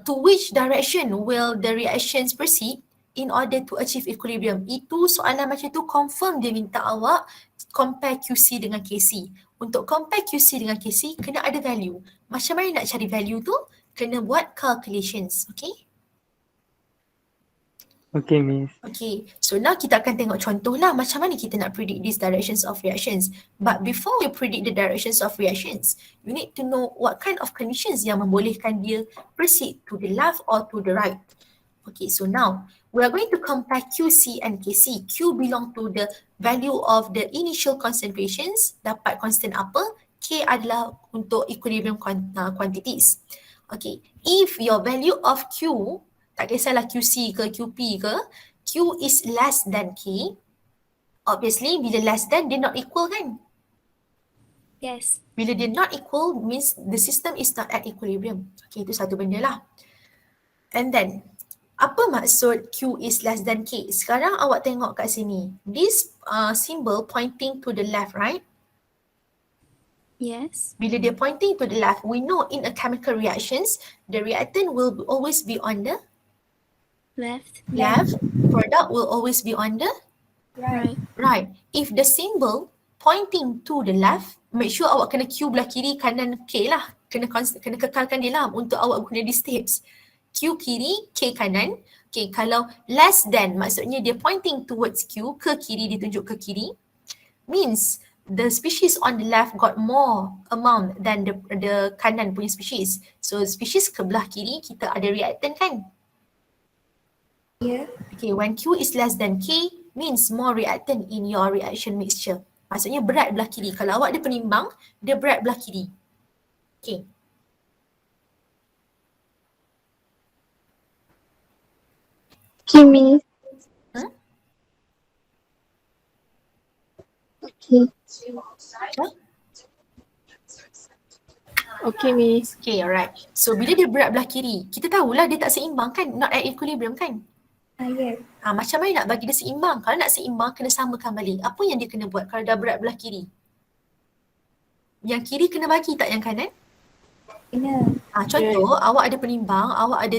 to which direction will the reactions proceed in order to achieve equilibrium. Itu soalan macam tu confirm dia minta awak compare QC dengan KC. Untuk compare QC dengan KC, kena ada value. Macam mana nak cari value tu? Kena buat calculations, okay? Okay, Miss. Okay, so now kita akan tengok contoh lah macam mana kita nak predict these directions of reactions. But before we predict the directions of reactions, you need to know what kind of conditions yang membolehkan dia proceed to the left or to the right. Okay, so now we are going to compare QC and KC. Q belong to the value of the initial concentrations, dapat constant apa. K adalah untuk equilibrium quantities. Okay, if your value of Q, tak kisahlah QC ke QP ke, Q is less than K, obviously bila less than dia not equal kan? Yes. Bila dia not equal means the system is not at equilibrium. Okay, itu satu benda lah. And then, apa maksud Q is less than K? Sekarang awak tengok kat sini. This symbol pointing to the left, right? Yes. Bila dia pointing to the left, we know in a chemical reactions, the reactant will always be on the Left. left, product will always be on the Right. right. If the symbol pointing to the left, make sure awak kena Q belah kiri, kanan K lah. Kena kekalkan dia lah untuk awak guna these steps. Q kiri, K kanan. Okay, kalau less than maksudnya dia pointing towards Q, ke kiri, dia tunjuk ke kiri, means the species on the left got more amount than the kanan punya species. So species ke belah kiri kita ada reactant kan? Ya. Okay, when Q is less than K means more reactant in your reaction mixture. Maksudnya berat belah kiri. Kalau awak ada penimbang, dia berat belah kiri. Okay. Okay, Miss. Hmm? Okay. Okay, Miss. Okay, alright. So bila dia berat belah kiri, kita tahulah dia tak seimbang kan? Not at equilibrium kan? Ya. Macam mana nak bagi dia seimbang? Kalau nak seimbang, kena samakan balik. Apa yang dia kena buat kalau dah berat belah kiri? Yang kiri kena bagi tak yang kanan? Kena. Contoh, awak ada penimbang, awak ada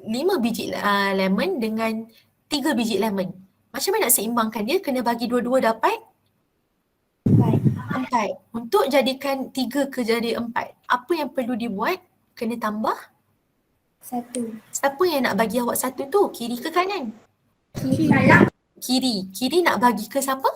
5 biji lemon dengan 3 biji lemon. Macam mana nak seimbangkan dia? Kena bagi dua-dua dapat 4. Untuk jadikan 3 ke jadi 4, apa yang perlu dibuat? Kena tambah 1. Siapa yang nak bagi awak 1 tu? Kiri ke kanan? Kiri. Kiri nak bagi ke siapa?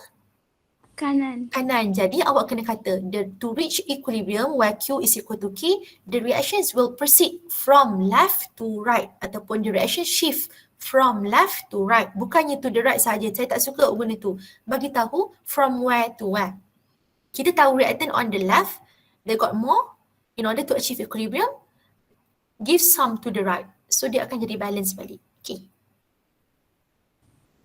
Kanan. Kanan. Jadi awak kena kata to reach equilibrium where Q is equal to K, the reactions will proceed from left to right ataupun the reaction shift from left to right. Bukannya to the right saja. Saya tak suka guna tu. Bagi tahu from where to where. Kita tahu reactant on the left, they got more. In order to achieve equilibrium, give some to the right. So dia akan jadi balance balik. Okay.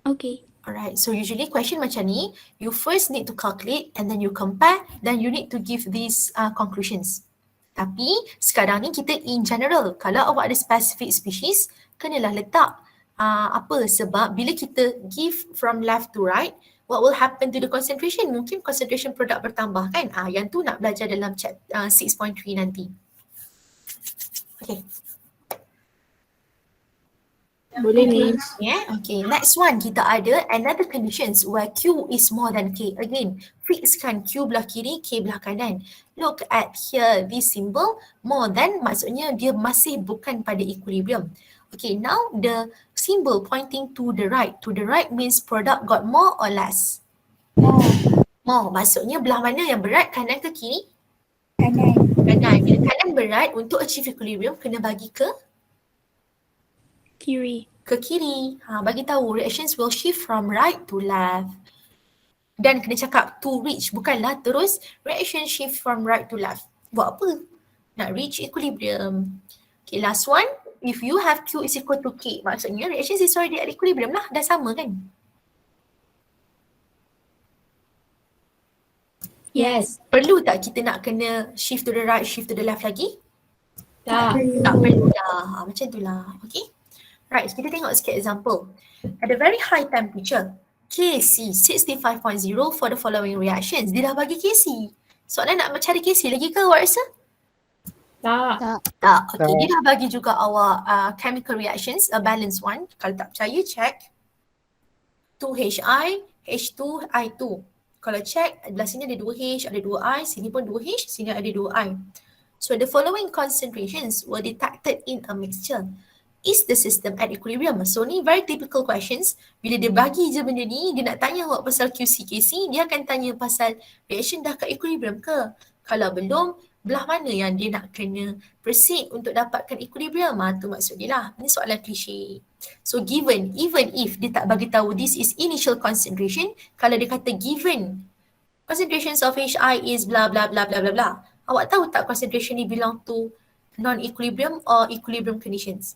Okay. Alright, so usually question macam ni, you first need to calculate and then you compare, then you need to give these conclusions. Tapi sekarang ni kita in general, kalau awak ada specific species, kenalah letak apa sebab bila kita give from left to right, what will happen to the concentration? Mungkin concentration produk bertambah kan? Yang tu nak belajar dalam chapter 6.3 nanti. Okay. Boleh Miss. Yeah, okay. Next one, kita ada another conditions where Q is more than K. Again, fixkan Q belah kiri, K belah kanan. Look at here, this symbol more than maksudnya dia masih bukan pada equilibrium. Okay, now the symbol pointing to the right. To the right means product got more or less? More. Maksudnya belah mana yang berat, kanan ke kiri? Kanan. Kanan. Bila kanan berat, untuk achieve equilibrium kena bagi ke Kiri. kiri. Bagi tahu reactions will shift from right to left. Dan kena cakap to reach, bukanlah terus reaction shift from right to left. Buat apa? Nak reach equilibrium. Okay, last one. If you have Q is equal to K, maksudnya reactions is already at equilibrium lah. Dah sama kan? Yes. Perlu tak kita nak kena shift to the right, shift to the left lagi? Tak. Tak perlu dah. Macam tu lah. Okay. Right, kita tengok sikit example. At a very high temperature, KC 65.0 for the following reactions. Dia dah bagi KC. Soalan nak cari KC lagi ke awak rasa? Tak. Tak. Okay, dia dah bagi juga awak chemical reactions, a balanced one. Kalau tak percaya, check. 2HI, H2I2. Kalau check, belah sini ada 2H, ada 2I, sini pun 2H, sini ada 2I. So the following concentrations were detected in a mixture. Is the system at equilibrium? So ni very typical questions. Bila dia bagi je benda ni, dia nak tanya awak pasal QC/KC, dia akan tanya pasal reaction dah kat equilibrium ke? Kalau belum, belah mana yang dia nak kena proceed untuk dapatkan equilibrium? Tu maksud dia lah. Ini soalan klise. So given, even if dia tak bagi tahu this is initial concentration, kalau dia kata given concentrations of HI is blah blah blah blah blah blah, awak tahu tak concentration ni belong to non-equilibrium or equilibrium conditions?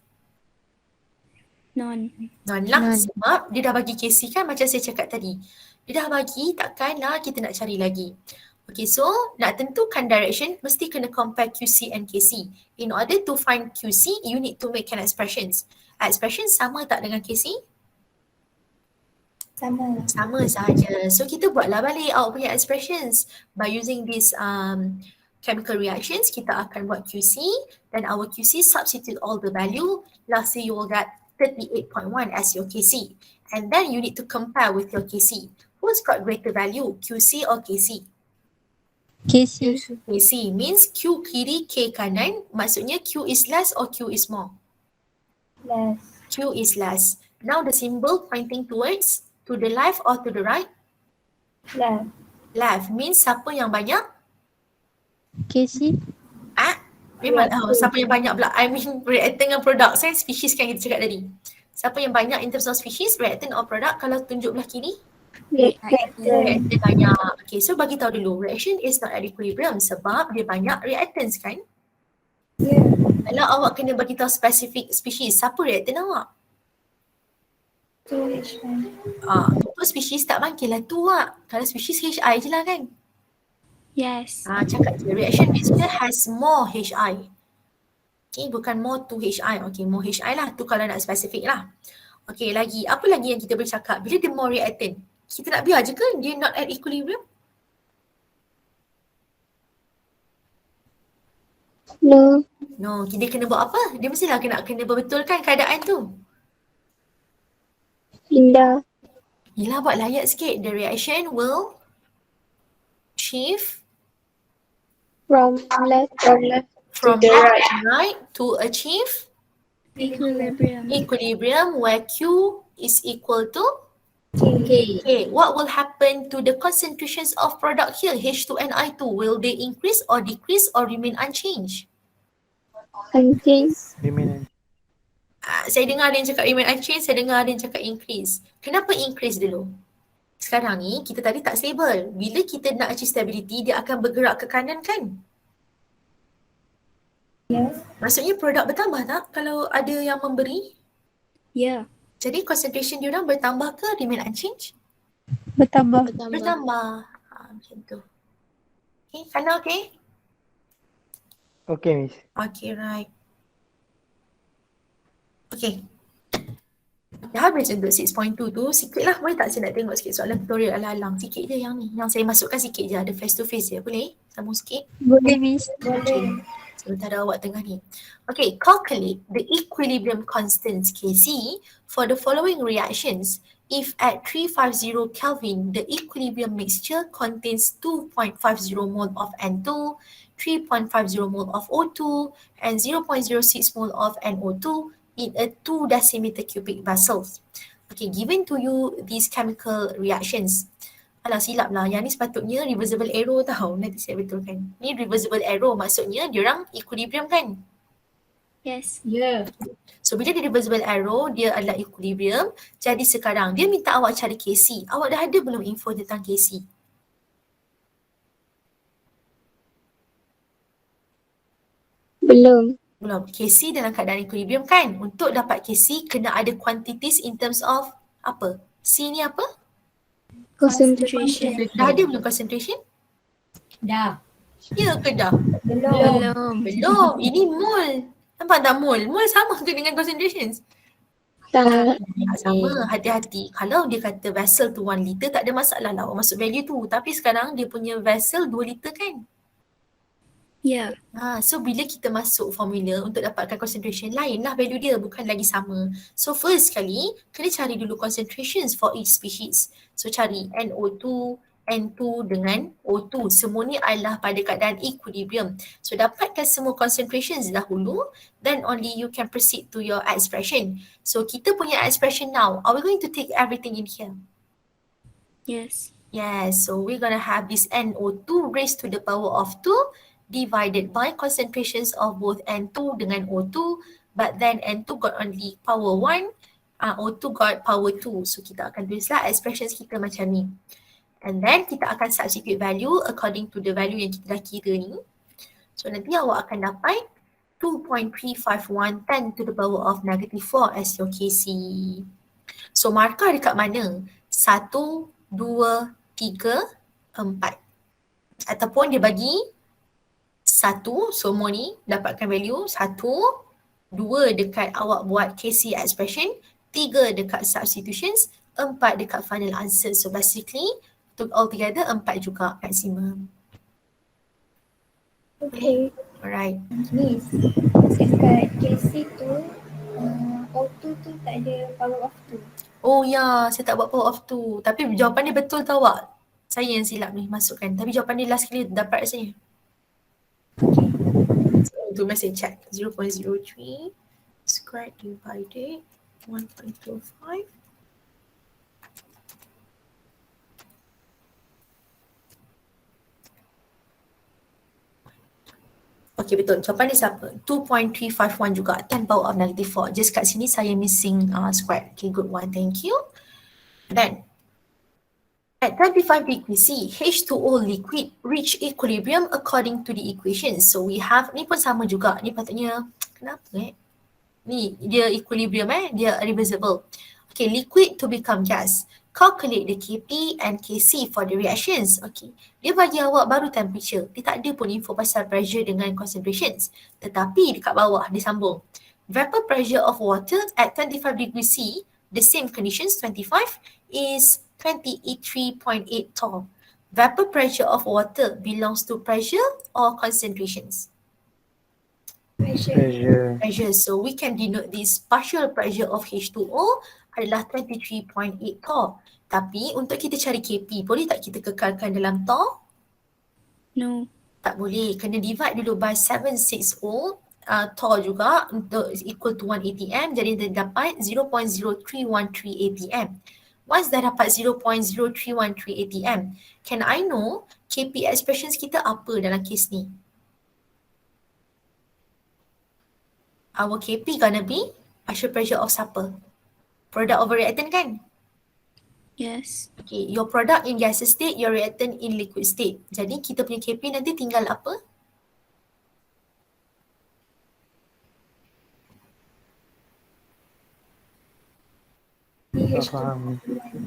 Non. Non lah, sebab dia dah bagi KC kan, macam saya cakap tadi. Dia dah bagi, takkanlah kita nak cari lagi. Okay, so nak tentukan direction, mesti kena compare QC and KC. In order to find QC, you need to make an expressions. Expression sama tak dengan KC? Sama. Sama sahaja. So kita buatlah balik awak punya expressions. By using this chemical reactions, kita akan buat QC, dan our QC substitute all the value. Lastly, you will get 38.1 as your KC. And then you need to compare with your KC. Who's got greater value, QC or KC? KC. KC means Q kiri, K kanan. Maksudnya Q is less or Q is more? Less. Q is less. Now the symbol pointing towards, to the left or to the right? Left. Left means siapa yang banyak? KC. Memang siapa yang banyak pula. I mean reactant dengan produk. Saya species kan kita cakap tadi. Siapa yang banyak in terms of species, reactant or product? Kalau tunjuk belah kiri? Reactant banyak. Okay, so bagi tahu dulu, reaction is not at equilibrium sebab dia banyak reactants kan? Yeah. Kalau awak kena bagi tahu specific species, siapa reactant awak? 2HI. Untuk species tak bangkit lah tu awak. Kalau species HI je lah kan? Yes. Cakap je, reaction mixture has more HI. Okay, bukan more 2HI. Okay, more HI lah. Tu kalau nak spesifik lah. Okay, lagi. Apa lagi yang kita boleh cakap? Bila dia more reactant, kita nak biar je ke dia not at equilibrium? No. No, dia kena buat apa? Dia mestilah kena berbetulkan keadaan tu. Pindah. Yelah, buat layak sikit. The reaction will shift From left. from the left to right to achieve Equilibrium. equilibrium where Q is equal to K. Okay, what will happen to the concentrations of product here, H2 and I2? Will they increase or decrease or remain unchanged? Unchanged. Remain. Saya dengar ada yang cakap remain unchanged, saya dengar ada yang cakap increase. Kenapa increase dulu? Sekarang ni kita tadi tak stable. Bila kita nak achieve stability, dia akan bergerak ke kanan kan? Yes. Maksudnya produk bertambah tak kalau ada yang memberi? Yeah. Jadi concentration dia orang bertambah ke remain unchanged? Bertambah. Bertambah. Macam tu. Okay, Kana okay? Okay, Miss. Okay, right. Okay. Dah habis untuk 6.2 tu, sikit lah. Boleh tak saya nak tengok sikit soalan tutorial alang-alang? Sikit je yang ni. Yang saya masukkan sikit je. Ada face to face je. Boleh? Sambung sikit. Boleh Miss. Boleh. Sementara awak tengah ni. Okay, calculate the equilibrium constants Kc for the following reactions. If at 350 Kelvin, the equilibrium mixture contains 2.50 mole of N2, 3.50 mole of O2, and 0.06 mole of NO2 in a 2 decimeter cubic vessels. Okay, given to you these chemical reactions. Alah, silap lah. Yang ni sepatutnya reversible arrow tau. Nanti saya betulkan. Ni reversible arrow maksudnya diorang equilibrium kan? Yes. So bila dia reversible arrow, dia adalah equilibrium. Jadi sekarang dia minta awak cari Kc. Awak dah ada belum info tentang Kc? Belum. Belum. Kc dalam keadaan equilibrium kan? Untuk dapat Kc kena ada quantities in terms of apa? C ni apa? Concentration. Dah ada belum concentration? Dah. Ya ke dah? Belum. Belum. Ini mole. Nampak tak mole? Mole sama ke dengan concentrations? Tak. Sama, hati-hati. Kalau dia kata vessel tu 1 liter, tak ada masalah lah awak masuk value tu. Tapi sekarang dia punya vessel 2 liter kan? Yeah. So bila kita masuk formula untuk dapatkan concentration lain lah value dia, bukan lagi sama. So first sekali, kena cari dulu concentrations for each species. So cari NO2, N2 dengan O2. Semua ni adalah pada keadaan equilibrium. So dapatkan semua concentrations dahulu, then only you can proceed to your expression. So kita punya expression now, are we going to take everything in here? Yes. Yes, so we're going to have this NO2 raised to the power of 2 divided by concentrations of both N2 dengan O2, but then N2 got only power 1, O2 got power 2. So kita akan tulislah expressions kita macam ni. And then kita akan substitute value according to the value yang kita dah kira ni. So nanti awak akan dapat 2.351 10 to the power of negative 4 as your Kc. So markah dekat mana? 1, 2, 3, 4. Ataupun dia bagi 1, semua ni dapatkan value 1, 2 dekat awak buat Kc expression, 3 dekat substitutions, 4 dekat final answer. So basically altogether 4 juga maximum. Okay. Alright. Miss, dekat KC tu, O2 tu tak ada power of 2. Oh ya, saya tak buat power of 2. Tapi jawapan dia betul tau awak. Saya yang silap ni masukkan. Tapi jawapan dia last kali dapat rasanya. So tu masih check. 0.03 squared divided 1.25. Okay, betul. Jawapan dia siapa? 2.351 juga. 10 power of negative 4. Just kat sini saya missing square. Okay, good one. Thank you. Then, at 25 degrees C, H2O liquid reach equilibrium according to the equation. So, we have, ni pun sama juga. Ni patutnya, kenapa Ni, dia equilibrium dia reversible. Okay, liquid to become gas. Calculate the Kp and Kc for the reactions. Okay, dia bagi awak baru temperature. Dia tak ada pun info pasal pressure dengan concentrations. Tetapi dekat bawah dia sambung. Vapor pressure of water at 25 degrees C, the same conditions 25, is 23.8 torr. Vapor pressure of water belongs to pressure or concentrations? Pressure. Pressure. So we can denote this partial pressure of H2O adalah 23.8 torr. Tapi untuk kita cari Kp, boleh tak kita kekalkan dalam torr? No. Tak boleh. Kena divide dulu by 760 torr juga untuk equal to 1 atm. Jadi dia dapat 0.0313 atm. Once dah dapat 0.0313 atm, can I know Kp expressions kita apa dalam case ni? Our Kp gonna be partial pressure of siapa? Product over reactant kan? Yes. Okay, your product in gaseous state, your reactant in liquid state. Jadi kita punya Kp nanti tinggal apa? Tak faham.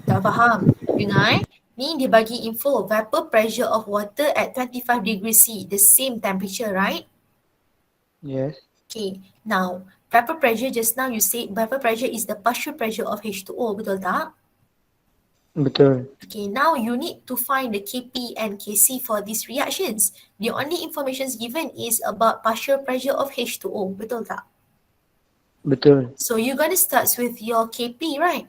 Tak faham. Dengar. Ni dia bagi info vapor pressure of water at 25 degrees C, the same temperature, right? Yes. Okay, now vapor pressure just now you said vapor pressure is the partial pressure of H2O, betul tak? Betul. Okay, now you need to find the KP and KC for these reactions. The only information given is about partial pressure of H2O. Betul tak? Betul. So you're gonna start with your KP, right?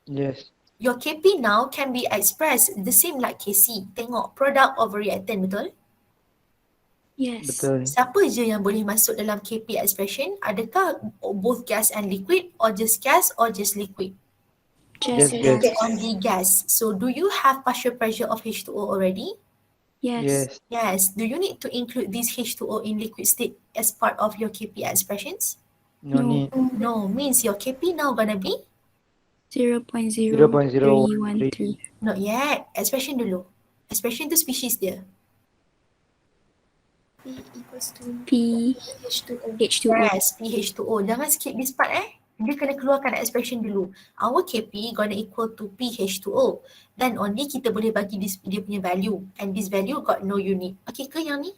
Yes. Your KP now can be expressed the same like KC. Tengok product of a reactant, betul? Yes. Betul. Siapa je yang boleh masuk dalam KP expression? Adakah both gas and liquid, or just gas, or just liquid? Just Yes, gas. Only gas. So do you have partial pressure of H2O already? Yes. Yes. Yes. Do you need to include this H2O in liquid state as part of your KP expressions? No No. need. No, means your KP now gonna be? 0.0313. Not yet. Expression dulu. Expression tu species dia. P equals to P H2O. H2O. Yes, PH2O. Jangan skip this part Dia kena keluarkan expression dulu. Our KP gonna equal to PH2O. Then only kita boleh bagi dia punya value. And this value got no unit. Okay ke yang ni?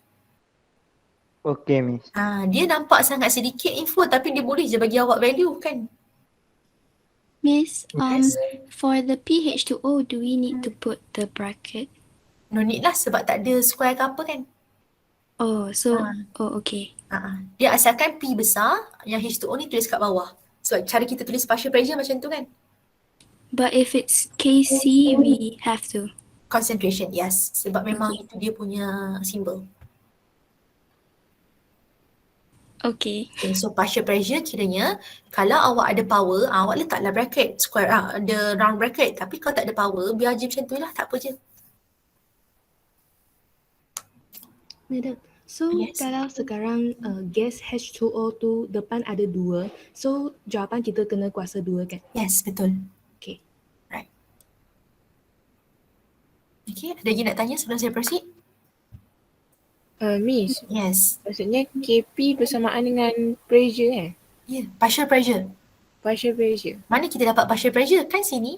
Okay, Miss. Dia nampak sangat sedikit info tapi dia boleh je bagi awak value kan? Miss, Yes. for the PH2O, do we need to put the bracket? No need lah sebab tak ada square ke apa kan? Oh, so, Ah. okay. Dia asalkan P besar, yang H2O ni tulis kat bawah. So cara kita tulis partial pressure macam tu kan? But if it's KC, we have to. Concentration, yes. Sebab memang Okay. itu dia punya symbol. Okay. Okay, so partial pressure kiranya kalau awak ada power, awak letaklah bracket square, ada round bracket. Tapi kalau tak ada power, biar je macam tu lah, tak apa je. Madam, so Yes. kalau sekarang gas H2O tu depan ada 2, so jawapan kita kena kuasa 2 kan? Yes, betul. Okay. Right. Okay, ada lagi nak tanya sebelum saya proceed? Miss, Yes. maksudnya KP bersamaan dengan pressure Yeah, partial pressure. partial pressure. Mana kita dapat partial pressure? Kan sini.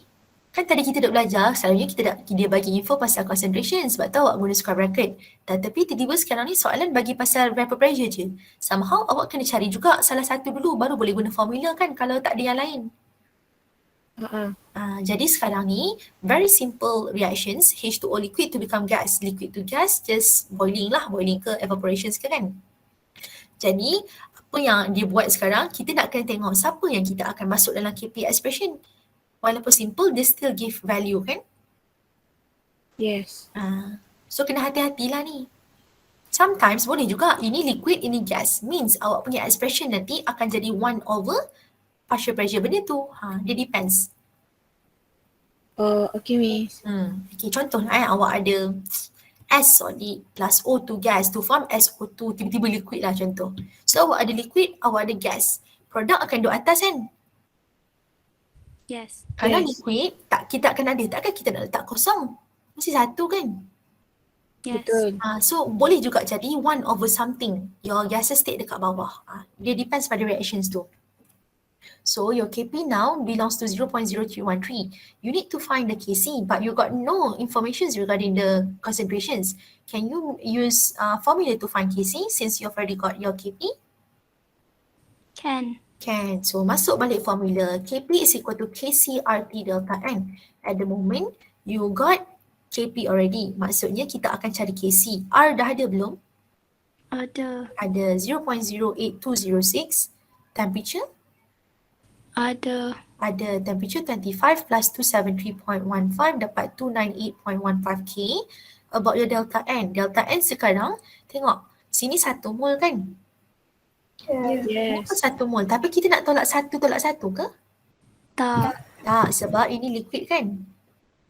Kan tadi kita dah belajar, selalunya dia bagi info pasal concentration sebab tu awak guna square bracket. Tetapi tiba-tiba sekarang ni soalan bagi pasal vapor pressure je. Somehow awak kena cari juga salah satu dulu baru boleh guna formula kan kalau tak ada yang lain. Jadi sekarang ni very simple reactions, H2O liquid to become gas, liquid to gas, just boiling lah, boiling ke evaporation ke kan. Jadi apa yang dia buat sekarang, kita nak kena tengok siapa yang kita akan masuk dalam KP expression. Walaupun simple, dia still give value kan. Yes. So kena hati-hatilah ni. Sometimes boleh juga ini liquid, ini gas. Means awak punya expression nanti akan jadi 1 over partial pressure benda tu. Dia depends. Oh, okay, Miss. Okay, contohlah awak ada S solid plus O2 gas to form SO2, tiba-tiba liquid lah contoh. So awak ada liquid, awak ada gas. Produk akan duduk atas kan? Yes. Kalau Yes. liquid, kita akan ada. Takkan kita nak letak kosong? Mesti satu kan? Yes. Betul. So boleh juga jadi 1 over something. Your gases state dekat bawah. Dia depends pada reactions tu. So your KP now belongs to 0.0313. You need to find the KC but you got no information regarding the concentrations. Can you use formula to find KC since you've already got your KP? Can. Can. So masuk balik formula. KP is equal to KC RT delta N. At the moment, you got KP already. Maksudnya kita akan cari KC. R dah ada belum? Ada. Ada 0.08206. Temperature? Ada. Ada temperature 25 plus 273.15 dapat 298.15 K. About your delta N. Delta N sekarang, tengok. Sini 1 mol kan? Yes. Kenapa 1 mol? Tapi kita nak tolak 1 ke? Tak. Tak, sebab ini liquid kan?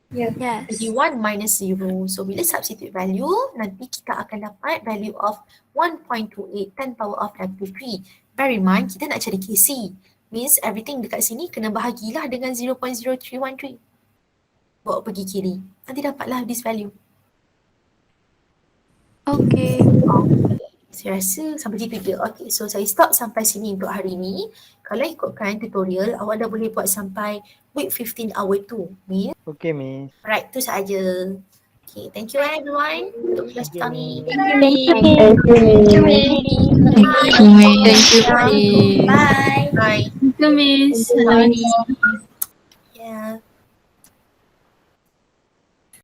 Yes. Jadi 1 minus 0. So bila substitute value, nanti kita akan dapat value of 1.28 10 power of negative 3. Bear in mind, kita nak cari KC. Means everything dekat sini kena bahagilah dengan 0.0313. Bawa pergi kiri. Nanti dapatlah this value. Okay. Saya rasa sampai situ je. Okay, so saya stop sampai sini untuk hari ni. Kalau ikutkan tutorial, awak dah boleh buat sampai week 15 hour 2. Means, Okay, Miss. right, tu sahaja. Okay, thank you everyone untuk kelas petang ni. Thank you, Miss. Bye. Bye. Miss. Bye.